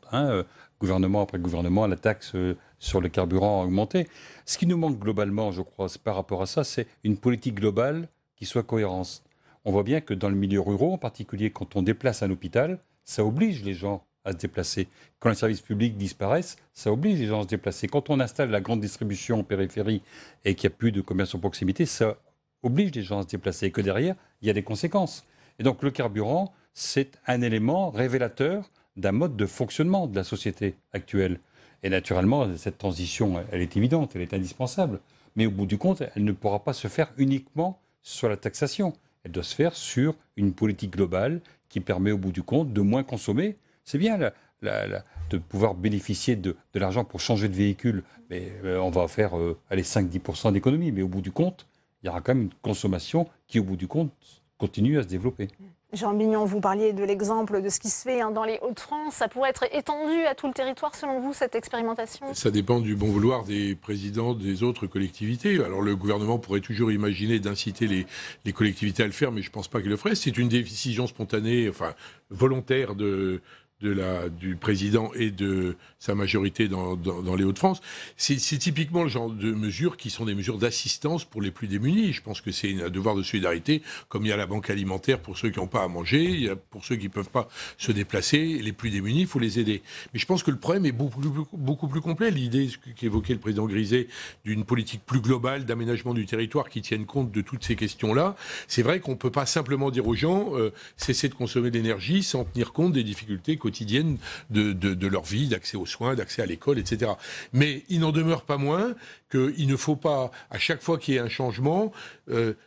Gouvernement après gouvernement, la taxe sur le carburant a augmenté. Ce qui nous manque globalement, je crois, par rapport à ça, c'est une politique globale qui soit cohérente. On voit bien que dans le milieu rural, en particulier quand on déplace un hôpital, ça oblige les gens à se déplacer. Quand les services publics disparaissent, ça oblige les gens à se déplacer. Quand on installe la grande distribution en périphérie et qu'il n'y a plus de commerce en proximité, ça oblige les gens à se déplacer et que derrière, il y a des conséquences. Et donc le carburant, c'est un élément révélateur d'un mode de fonctionnement de la société actuelle. Et naturellement, cette transition, elle est évidente, elle est indispensable. Mais au bout du compte, elle ne pourra pas se faire uniquement sur la taxation. Elle doit se faire sur une politique globale qui permet au bout du compte de moins consommer. C'est bien de pouvoir bénéficier de l'argent pour changer de véhicule. Mais on va faire 5-10% d'économie. Mais au bout du compte, il y aura quand même une consommation qui, au bout du compte, continue à se développer. Jean Bignon, vous parliez de l'exemple de ce qui se fait dans les Hauts-de-France. Ça pourrait être étendu à tout le territoire, selon vous, cette expérimentation? Ça dépend du bon vouloir des présidents des autres collectivités. Alors le gouvernement pourrait toujours imaginer d'inciter les collectivités à le faire, mais je ne pense pas qu'il le ferait. C'est une décision spontanée, enfin volontaire du président et de sa majorité dans les Hauts-de-France. C'est typiquement le genre de mesures qui sont des mesures d'assistance pour les plus démunis. Je pense que c'est un devoir de solidarité, comme il y a la banque alimentaire pour ceux qui n'ont pas à manger, il y a pour ceux qui ne peuvent pas se déplacer, les plus démunis, il faut les aider. Mais je pense que le problème est beaucoup plus complet. L'idée qu'évoquait le président Griset d'une politique plus globale d'aménagement du territoire qui tienne compte de toutes ces questions-là, c'est vrai qu'on ne peut pas simplement dire aux gens cessez de consommer de l'énergie sans tenir compte des difficultés quotidiennes de leur vie, d'accès aux soins, d'accès à l'école, etc. Mais il n'en demeure pas moins qu'il ne faut pas, à chaque fois qu'il y ait un changement,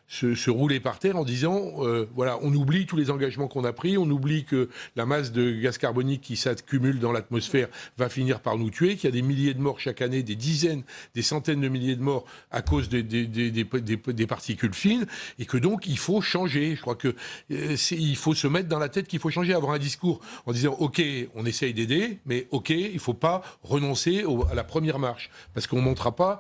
se rouler par terre en disant, voilà, on oublie tous les engagements qu'on a pris, on oublie que la masse de gaz carbonique qui s'accumule dans l'atmosphère va finir par nous tuer, qu'il y a des milliers de morts chaque année, des dizaines, des centaines de milliers de morts à cause des particules fines, et que donc il faut changer. Je crois que il faut se mettre dans la tête qu'il faut changer, avoir un discours en disant ok, on essaye d'aider, mais ok, il ne faut pas renoncer à la première marche, parce qu'on ne montera pas,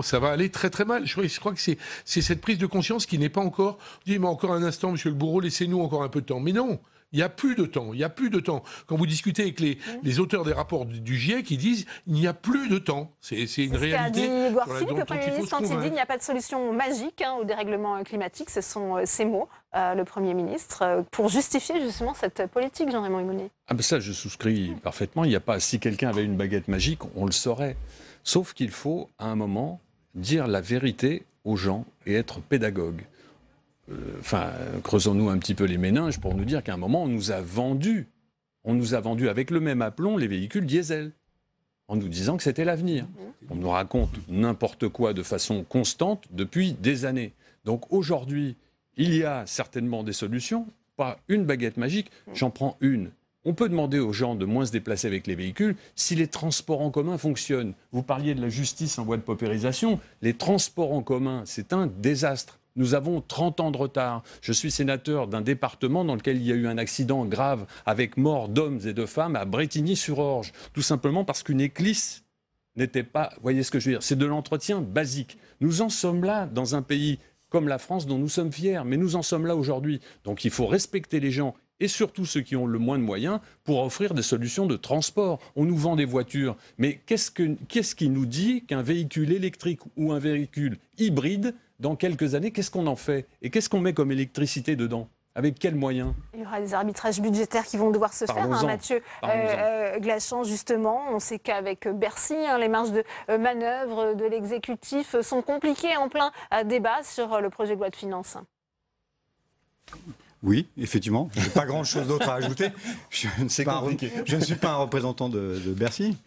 ça va aller très très mal. Je crois que c'est cette prise de conscience qui n'est pas encore, on dit mais encore un instant, monsieur le bourreau, laissez-nous encore un peu de temps. Mais non, il n'y a plus de temps, il n'y a plus de temps. Quand vous discutez avec les auteurs des rapports du GIEC, ils disent il n'y a plus de temps. C'est une réalité. C'est ce qu'a dit Édouard Philippe, le dont Premier il faut ministre, se quand il dit convaincre. qu'il n'y a pas de solution magique au dérèglement climatique. Ce sont ses mots, le Premier ministre, pour justifier justement cette politique, Jean-Raymond Hugonet. Ah ben ça, je souscris parfaitement. Il n'y a pas, si quelqu'un avait une baguette magique, on le saurait. Sauf qu'il faut, à un moment, dire la vérité aux gens et être pédagogue. Creusons-nous un petit peu les méninges pour nous dire qu'à un moment, on nous a vendu avec le même aplomb les véhicules diesel, en nous disant que c'était l'avenir. On nous raconte n'importe quoi de façon constante depuis des années. Donc aujourd'hui, il y a certainement des solutions, pas une baguette magique, j'en prends une. On peut demander aux gens de moins se déplacer avec les véhicules si les transports en commun fonctionnent. Vous parliez de la justice en voie de paupérisation. Les transports en commun, c'est un désastre. Nous avons 30 ans de retard. Je suis sénateur d'un département dans lequel il y a eu un accident grave avec mort d'hommes et de femmes à Brétigny-sur-Orge. Tout simplement parce qu'une éclisse n'était pas... Vous voyez ce que je veux dire? C'est de l'entretien basique. Nous en sommes là dans un pays comme la France dont nous sommes fiers, mais nous en sommes là aujourd'hui. Donc il faut respecter les gens et surtout ceux qui ont le moins de moyens pour offrir des solutions de transport. On nous vend des voitures, mais qu'est-ce qui nous dit qu'un véhicule électrique ou un véhicule hybride, dans quelques années, qu'est-ce qu'on en fait? Et qu'est-ce qu'on met comme électricité dedans? Avec quels moyens? Il y aura des arbitrages budgétaires qui vont devoir se faire, Mathieu Glachan, justement. On sait qu'avec Bercy, les marges de manœuvre de l'exécutif sont compliquées en plein débat sur le projet de loi de finances. Oui, effectivement. Je n'ai pas grand-chose d'autre à ajouter. Je ne suis pas un représentant de Bercy.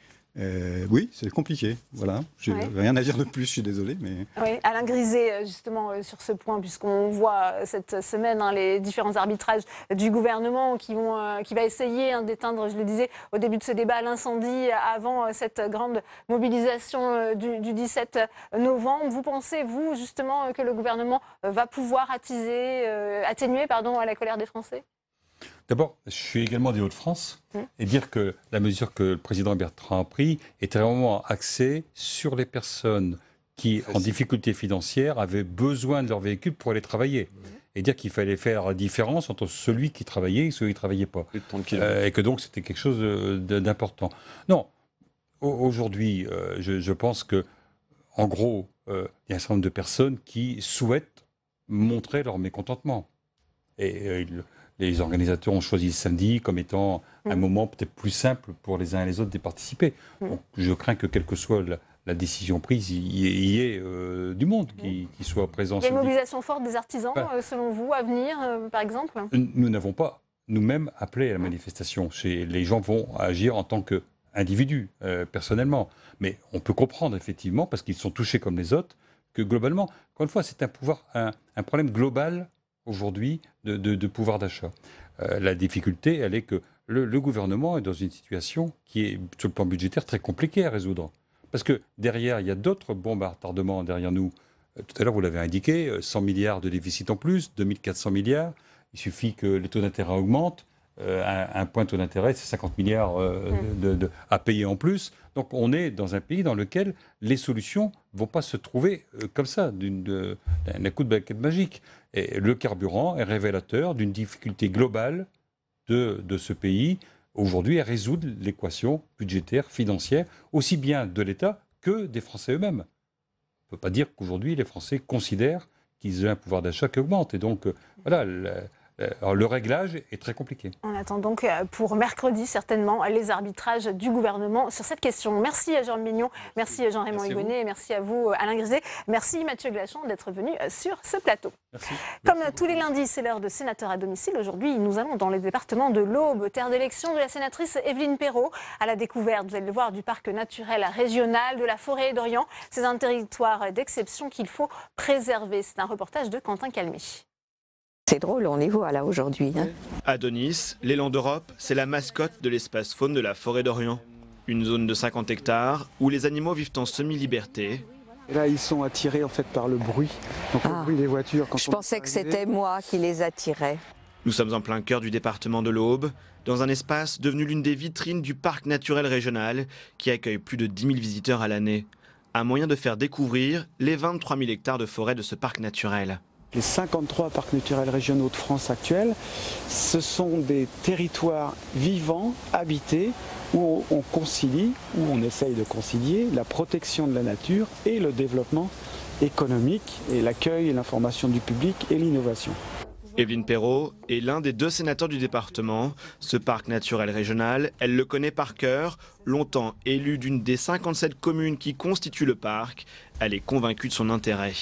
Oui, c'est compliqué. Voilà. Je n'ai rien à dire de plus, je suis désolé. Mais... Oui, Alain Griset, justement, sur ce point, puisqu'on voit cette semaine les différents arbitrages du gouvernement qui va essayer d'éteindre, je le disais au début de ce débat, l'incendie avant cette grande mobilisation du 17 novembre. Vous pensez, vous, justement, que le gouvernement va pouvoir atténuer la colère des Français ? D'abord, je suis également des Hauts-de-France et dire que la mesure que le président Bertrand a prise était vraiment axée sur les personnes qui, en difficulté financière, avaient besoin de leur véhicule pour aller travailler. Et dire qu'il fallait faire la différence entre celui qui travaillait et celui qui ne travaillait pas. Et que donc c'était quelque chose d'important. Non, aujourd'hui, je pense que, en gros, il y a un certain nombre de personnes qui souhaitent montrer leur mécontentement. Et les organisateurs ont choisi le samedi comme étant un moment peut-être plus simple pour les uns et les autres d'y participer. Donc, je crains que, quelle que soit la décision prise, il y ait du monde qui soit présent. Il y a une mobilisation forte des artisans, selon vous, à venir, par exemple? Nous n'avons pas nous-mêmes appelé à la manifestation. Les gens vont agir en tant qu'individus, personnellement. Mais on peut comprendre, effectivement, parce qu'ils sont touchés comme les autres, que globalement, encore une fois, c'est un problème global aujourd'hui de pouvoir d'achat. La difficulté, elle est que le gouvernement est dans une situation qui est, sur le plan budgétaire, très compliquée à résoudre. Parce que derrière, il y a d'autres bombes à retardement derrière nous. Tout à l'heure, vous l'avez indiqué, 100 milliards de déficit en plus, 2400 milliards. Il suffit que les taux d'intérêt augmentent. Un point de taux d'intérêt, c'est 50 milliards à payer en plus. Donc on est dans un pays dans lequel les solutions ne vont pas se trouver comme ça, d'un coup de baguette magique. Et le carburant est révélateur d'une difficulté globale de ce pays aujourd'hui à résoudre l'équation budgétaire, financière, aussi bien de l'État que des Français eux-mêmes. On ne peut pas dire qu'aujourd'hui les Français considèrent qu'ils ont un pouvoir d'achat qui augmente. Et donc voilà, Alors, le réglage est très compliqué. On attend donc pour mercredi certainement les arbitrages du gouvernement sur cette question. Merci à Jean Mignon, merci à Jean-Raymond Hugonet, merci à vous Alain Griset, merci Mathieu Glachon d'être venu sur ce plateau. Merci. Comme tous les lundis, c'est l'heure de sénateur à domicile. Aujourd'hui, nous allons dans le département de l'Aube, terre d'élection de la sénatrice Évelyne Perrot, à la découverte, vous allez le voir, du parc naturel régional de la Forêt d'Orient. C'est un territoire d'exception qu'il faut préserver. C'est un reportage de Quentin Calmy. C'est drôle, on les voit là aujourd'hui. Adonis, l'élan d'Europe, c'est la mascotte de l'espace faune de la Forêt d'Orient. Une zone de 50 hectares où les animaux vivent en semi-liberté. Et là, ils sont attirés en fait par le bruit. Donc le bruit des voitures. Je pensais que c'était moi qui les attirais. Nous sommes en plein cœur du département de l'Aube, dans un espace devenu l'une des vitrines du parc naturel régional qui accueille plus de 10 000 visiteurs à l'année. Un moyen de faire découvrir les 23 000 hectares de forêt de ce parc naturel. Les 53 parcs naturels régionaux de France actuels, ce sont des territoires vivants, habités, où on concilie, où on essaye de concilier la protection de la nature et le développement économique, et l'accueil et l'information du public et l'innovation. Évelyne Perrot est l'un des 2 sénateurs du département. Ce parc naturel régional, elle le connaît par cœur. Longtemps élue d'une des 57 communes qui constituent le parc, elle est convaincue de son intérêt.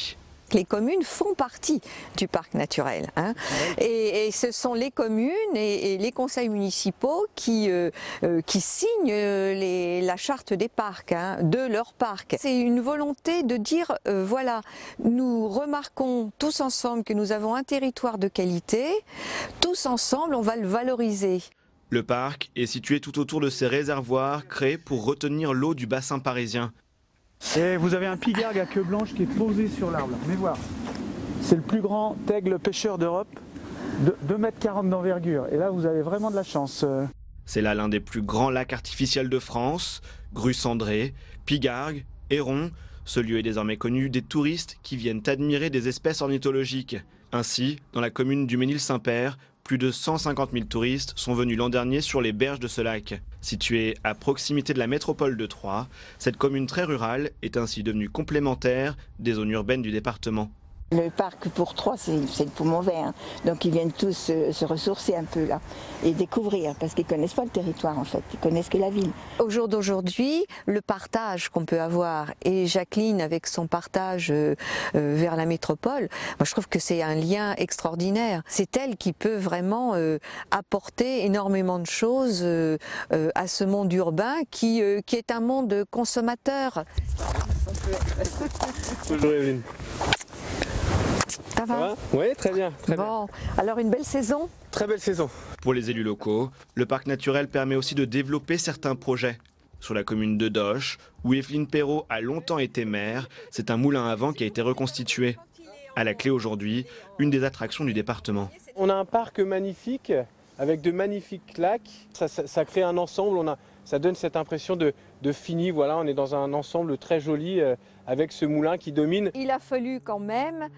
Les communes font partie du parc naturel. Et ce sont les communes et les conseils municipaux qui signent la charte des parcs, de leur parc. C'est une volonté de dire, voilà, nous remarquons tous ensemble que nous avons un territoire de qualité, tous ensemble on va le valoriser. Le parc est situé tout autour de ces réservoirs créés pour retenir l'eau du bassin parisien. Et vous avez un pigargue à queue blanche qui est posé sur l'arbre. Mais voir, c'est le plus grand aigle pêcheur d'Europe, de 2,40 m d'envergure. Et là, vous avez vraiment de la chance. C'est là l'un des plus grands lacs artificiels de France. Grues cendrées, pigargues, hérons. Ce lieu est désormais connu des touristes qui viennent admirer des espèces ornithologiques. Ainsi, dans la commune du Ménil-Saint-Père, plus de 150 000 touristes sont venus l'an dernier sur les berges de ce lac. Située à proximité de la métropole de Troyes, cette commune très rurale est ainsi devenue complémentaire des zones urbaines du département. Le parc pour Troyes, c'est le poumon vert. Donc ils viennent tous se ressourcer un peu là et découvrir parce qu'ils ne connaissent pas le territoire en fait, ils connaissent que la ville. Au jour d'aujourd'hui, le partage qu'on peut avoir et Jacqueline avec son partage vers la métropole, moi je trouve que c'est un lien extraordinaire. C'est elle qui peut vraiment apporter énormément de choses à ce monde urbain qui est un monde consommateur. Bonjour Évelyne. Ça va? Oui, très bien. Très bon, alors une belle saison? Très belle saison. Pour les élus locaux, le parc naturel permet aussi de développer certains projets. Sur la commune de Doche, où Évelyne Perrot a longtemps été maire, c'est un moulin à vent qui a été reconstitué. À la clé aujourd'hui, une des attractions du département. On a un parc magnifique, avec de magnifiques lacs. Ça crée un ensemble, ça donne cette impression de fini. Voilà, on est dans un ensemble très joli, avec ce moulin qui domine. Il a fallu quand même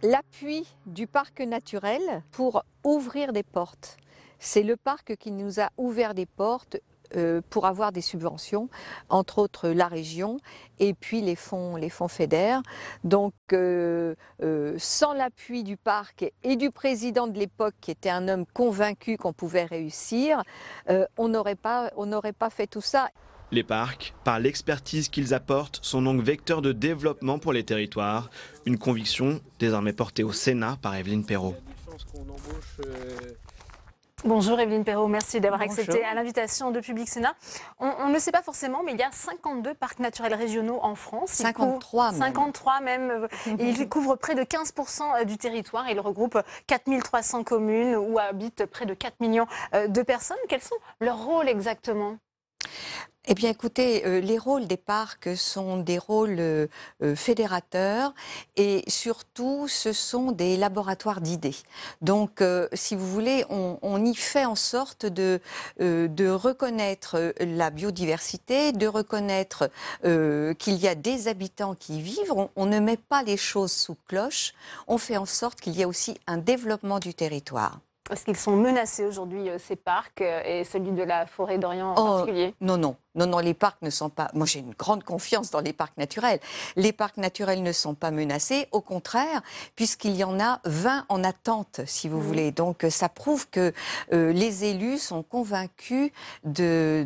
l'appui du parc naturel pour ouvrir des portes. C'est le parc qui nous a ouvert des portes pour avoir des subventions, entre autres la région et puis les fonds FEDER. Donc sans l'appui du parc et du président de l'époque qui était un homme convaincu qu'on pouvait réussir, on n'aurait pas fait tout ça. Les parcs, par l'expertise qu'ils apportent, sont donc vecteurs de développement pour les territoires. Une conviction désormais portée au Sénat par Évelyne Perrot. Bonjour Évelyne Perrot, merci d'avoir accepté à l'invitation de Public Sénat. On ne le sait pas forcément, mais il y a 52 parcs naturels régionaux en France. 53 même. 53 même. Et ils couvrent près de 15% du territoire. Et ils regroupent 4300 communes où habitent près de 4 millions de personnes. Quels sont leurs rôles exactement ? Eh bien, écoutez, les rôles des parcs sont des rôles fédérateurs et surtout, ce sont des laboratoires d'idées. Donc, si vous voulez, on y fait en sorte de reconnaître la biodiversité, de reconnaître qu'il y a des habitants qui y vivent. On ne met pas les choses sous cloche, on fait en sorte qu'il y ait aussi un développement du territoire. Est-ce qu'ils sont menacés aujourd'hui, ces parcs, et celui de la forêt d'Orient en particulier? Non, les parcs ne sont pas... Moi, j'ai une grande confiance dans les parcs naturels. Les parcs naturels ne sont pas menacés, au contraire, puisqu'il y en a 20 en attente, si vous voulez. Donc, ça prouve que les élus sont convaincus du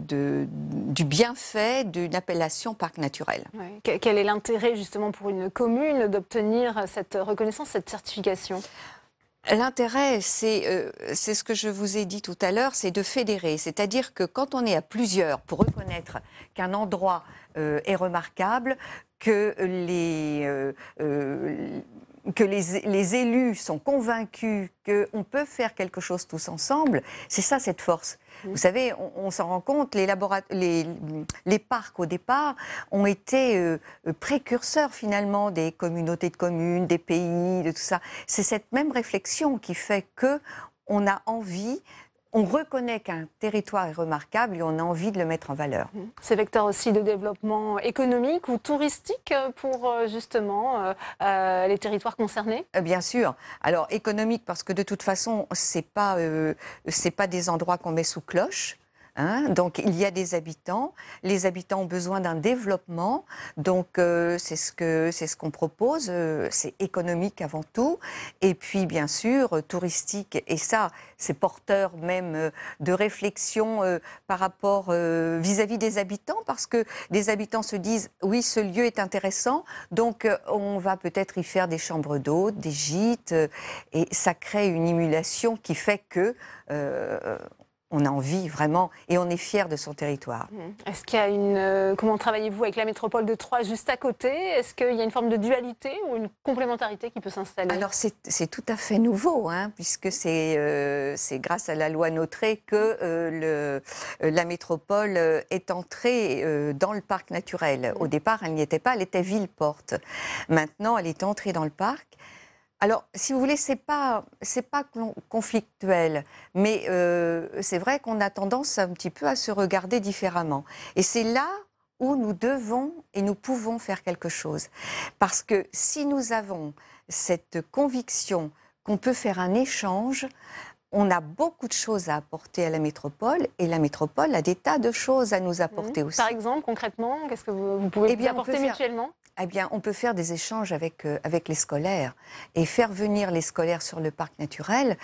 bienfait d'une appellation parc naturel. Ouais. Quel est l'intérêt, justement, pour une commune d'obtenir cette reconnaissance, cette certification? L'intérêt, c'est ce que je vous ai dit tout à l'heure, c'est de fédérer. C'est-à-dire que quand on est à plusieurs pour reconnaître qu'un endroit est remarquable, que les élus sont convaincus qu'on peut faire quelque chose tous ensemble, c'est ça cette force. Vous savez, on s'en rend compte, les parcs au départ ont été précurseurs finalement des communautés de communes, des pays, de tout ça. C'est cette même réflexion qui fait qu'on a envie... On reconnaît qu'un territoire est remarquable et on a envie de le mettre en valeur. C'est vecteur aussi de développement économique ou touristique pour justement les territoires concernés? Bien sûr. Alors économique parce que de toute façon, c'est pas des endroits qu'on met sous cloche. Hein, donc il y a des habitants, les habitants ont besoin d'un développement, donc c'est ce qu'on propose, c'est économique avant tout, et puis bien sûr touristique, et ça c'est porteur même de réflexion par rapport vis-à-vis des habitants, parce que les habitants se disent oui ce lieu est intéressant, donc on va peut-être y faire des chambres d'hôtes, des gîtes, et ça crée une émulation qui fait que on a envie vraiment, et on est fier de son territoire. Est-ce qu'il y a comment travaillez-vous avec la métropole de Troyes juste à côté? Est-ce qu'il y a une forme de dualité ou une complémentarité qui peut s'installer? Alors c'est tout à fait nouveau, hein, puisque c'est grâce à la loi Notré que la métropole est entrée dans le parc naturel. Au départ, elle n'y était pas, elle était ville-porte. Maintenant, elle est entrée dans le parc. Alors, si vous voulez, c'est pas conflictuel, mais c'est vrai qu'on a tendance un petit peu à se regarder différemment. Et c'est là où nous devons et nous pouvons faire quelque chose. Parce que si nous avons cette conviction qu'on peut faire un échange, on a beaucoup de choses à apporter à la métropole, et la métropole a des tas de choses à nous apporter aussi. Par exemple, concrètement, qu'est-ce que vous pouvez vous apporter mutuellement? Eh bien, on peut faire des échanges avec les scolaires, et faire venir les scolaires sur le parc naturel,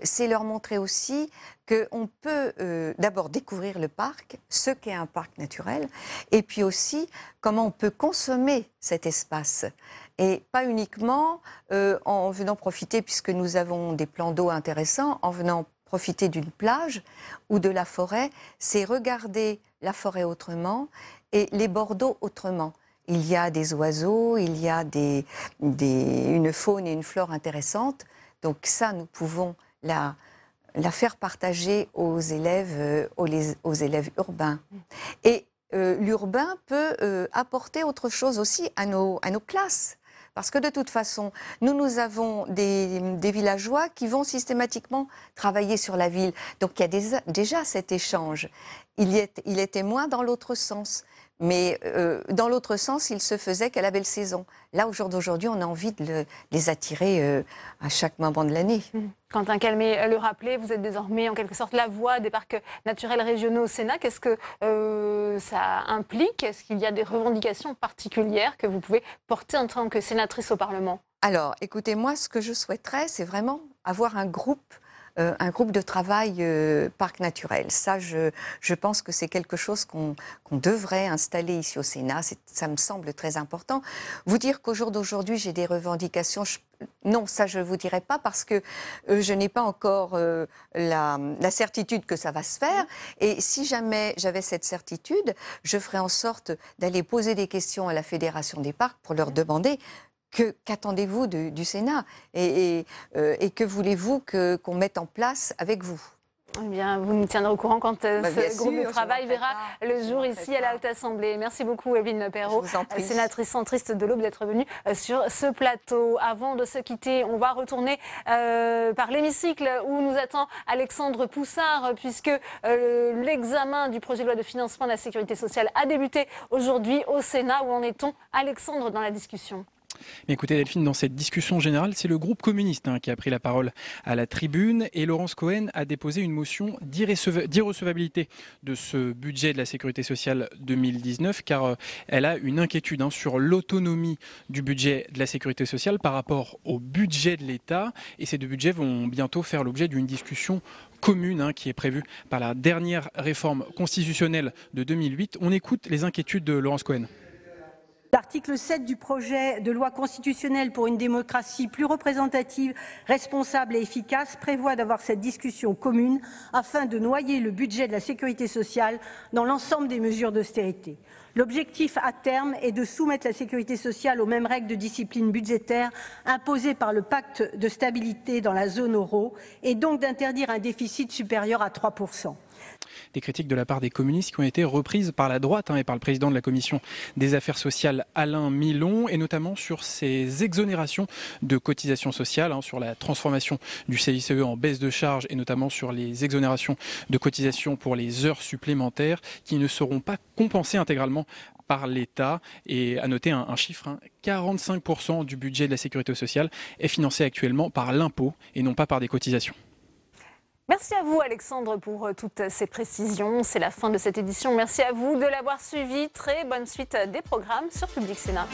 c'est leur montrer aussi qu'on peut d'abord découvrir le parc, ce qu'est un parc naturel, et puis aussi comment on peut consommer cet espace. Et pas uniquement en venant profiter, puisque nous avons des plans d'eau intéressants, en venant profiter d'une plage ou de la forêt, c'est regarder la forêt autrement et les bords d'eau autrement. Il y a des oiseaux, il y a une faune et une flore intéressantes. Donc ça, nous pouvons la faire partager aux élèves urbains. Et l'urbain peut apporter autre chose aussi à nos classes. Parce que de toute façon, nous avons des villageois qui vont systématiquement travailler sur la ville. Donc il y a déjà cet échange. Il était moins dans l'autre sens. Mais dans l'autre sens, il se faisait qu'à la belle saison. Là, au jour d'aujourd'hui, on a envie de les attirer à chaque moment de l'année. Quentin Calmet le rappelait, vous êtes désormais en quelque sorte la voix des parcs naturels régionaux au Sénat. Qu'est-ce que ça implique? Est-ce qu'il y a des revendications particulières que vous pouvez porter en tant que sénatrice au Parlement? Alors, écoutez, moi, ce que je souhaiterais, c'est vraiment avoir un groupe de travail parc naturel. Ça, je pense que c'est quelque chose qu'on devrait installer ici au Sénat. Ça me semble très important. Vous dire qu'au jour d'aujourd'hui, j'ai des revendications, non, ça je ne vous dirai pas parce que je n'ai pas encore la certitude que ça va se faire. Et si jamais j'avais cette certitude, je ferais en sorte d'aller poser des questions à la Fédération des parcs pour leur demander qu'attendez-vous du Sénat et que voulez-vous qu'on mette en place avec vous? Eh bien, vous nous tiendrez au courant quand ce groupe de travail verra le jour ici à la Haute Assemblée. Merci beaucoup, Evelyne Perrot, sénatrice centriste de l'Aube, d'être venue sur ce plateau. Avant de se quitter, on va retourner par l'hémicycle où nous attend Alexandre Poussard, puisque l'examen du projet de loi de financement de la sécurité sociale a débuté aujourd'hui au Sénat. Où en est-on, Alexandre, dans la discussion? Mais écoutez Delphine, dans cette discussion générale, c'est le groupe communiste qui a pris la parole à la tribune et Laurence Cohen a déposé une motion d'irrecevabilité de ce budget de la sécurité sociale 2019 car elle a une inquiétude sur l'autonomie du budget de la sécurité sociale par rapport au budget de l'État et ces deux budgets vont bientôt faire l'objet d'une discussion commune qui est prévue par la dernière réforme constitutionnelle de 2008. On écoute les inquiétudes de Laurence Cohen. L'article 7 du projet de loi constitutionnelle pour une démocratie plus représentative, responsable et efficace prévoit d'avoir cette discussion commune afin de noyer le budget de la sécurité sociale dans l'ensemble des mesures d'austérité. L'objectif à terme est de soumettre la sécurité sociale aux mêmes règles de discipline budgétaire imposées par le pacte de stabilité dans la zone euro et donc d'interdire un déficit supérieur à 3%. Des critiques de la part des communistes qui ont été reprises par la droite et par le président de la commission des affaires sociales Alain Milon et notamment sur ces exonérations de cotisations sociales, sur la transformation du CICE en baisse de charges et notamment sur les exonérations de cotisations pour les heures supplémentaires qui ne seront pas compensées intégralement par l'État. Et à noter un chiffre, 45% du budget de la sécurité sociale est financé actuellement par l'impôt et non pas par des cotisations. Merci à vous Alexandre pour toutes ces précisions. C'est la fin de cette édition. Merci à vous de l'avoir suivi. Très bonne suite des programmes sur Public Sénat.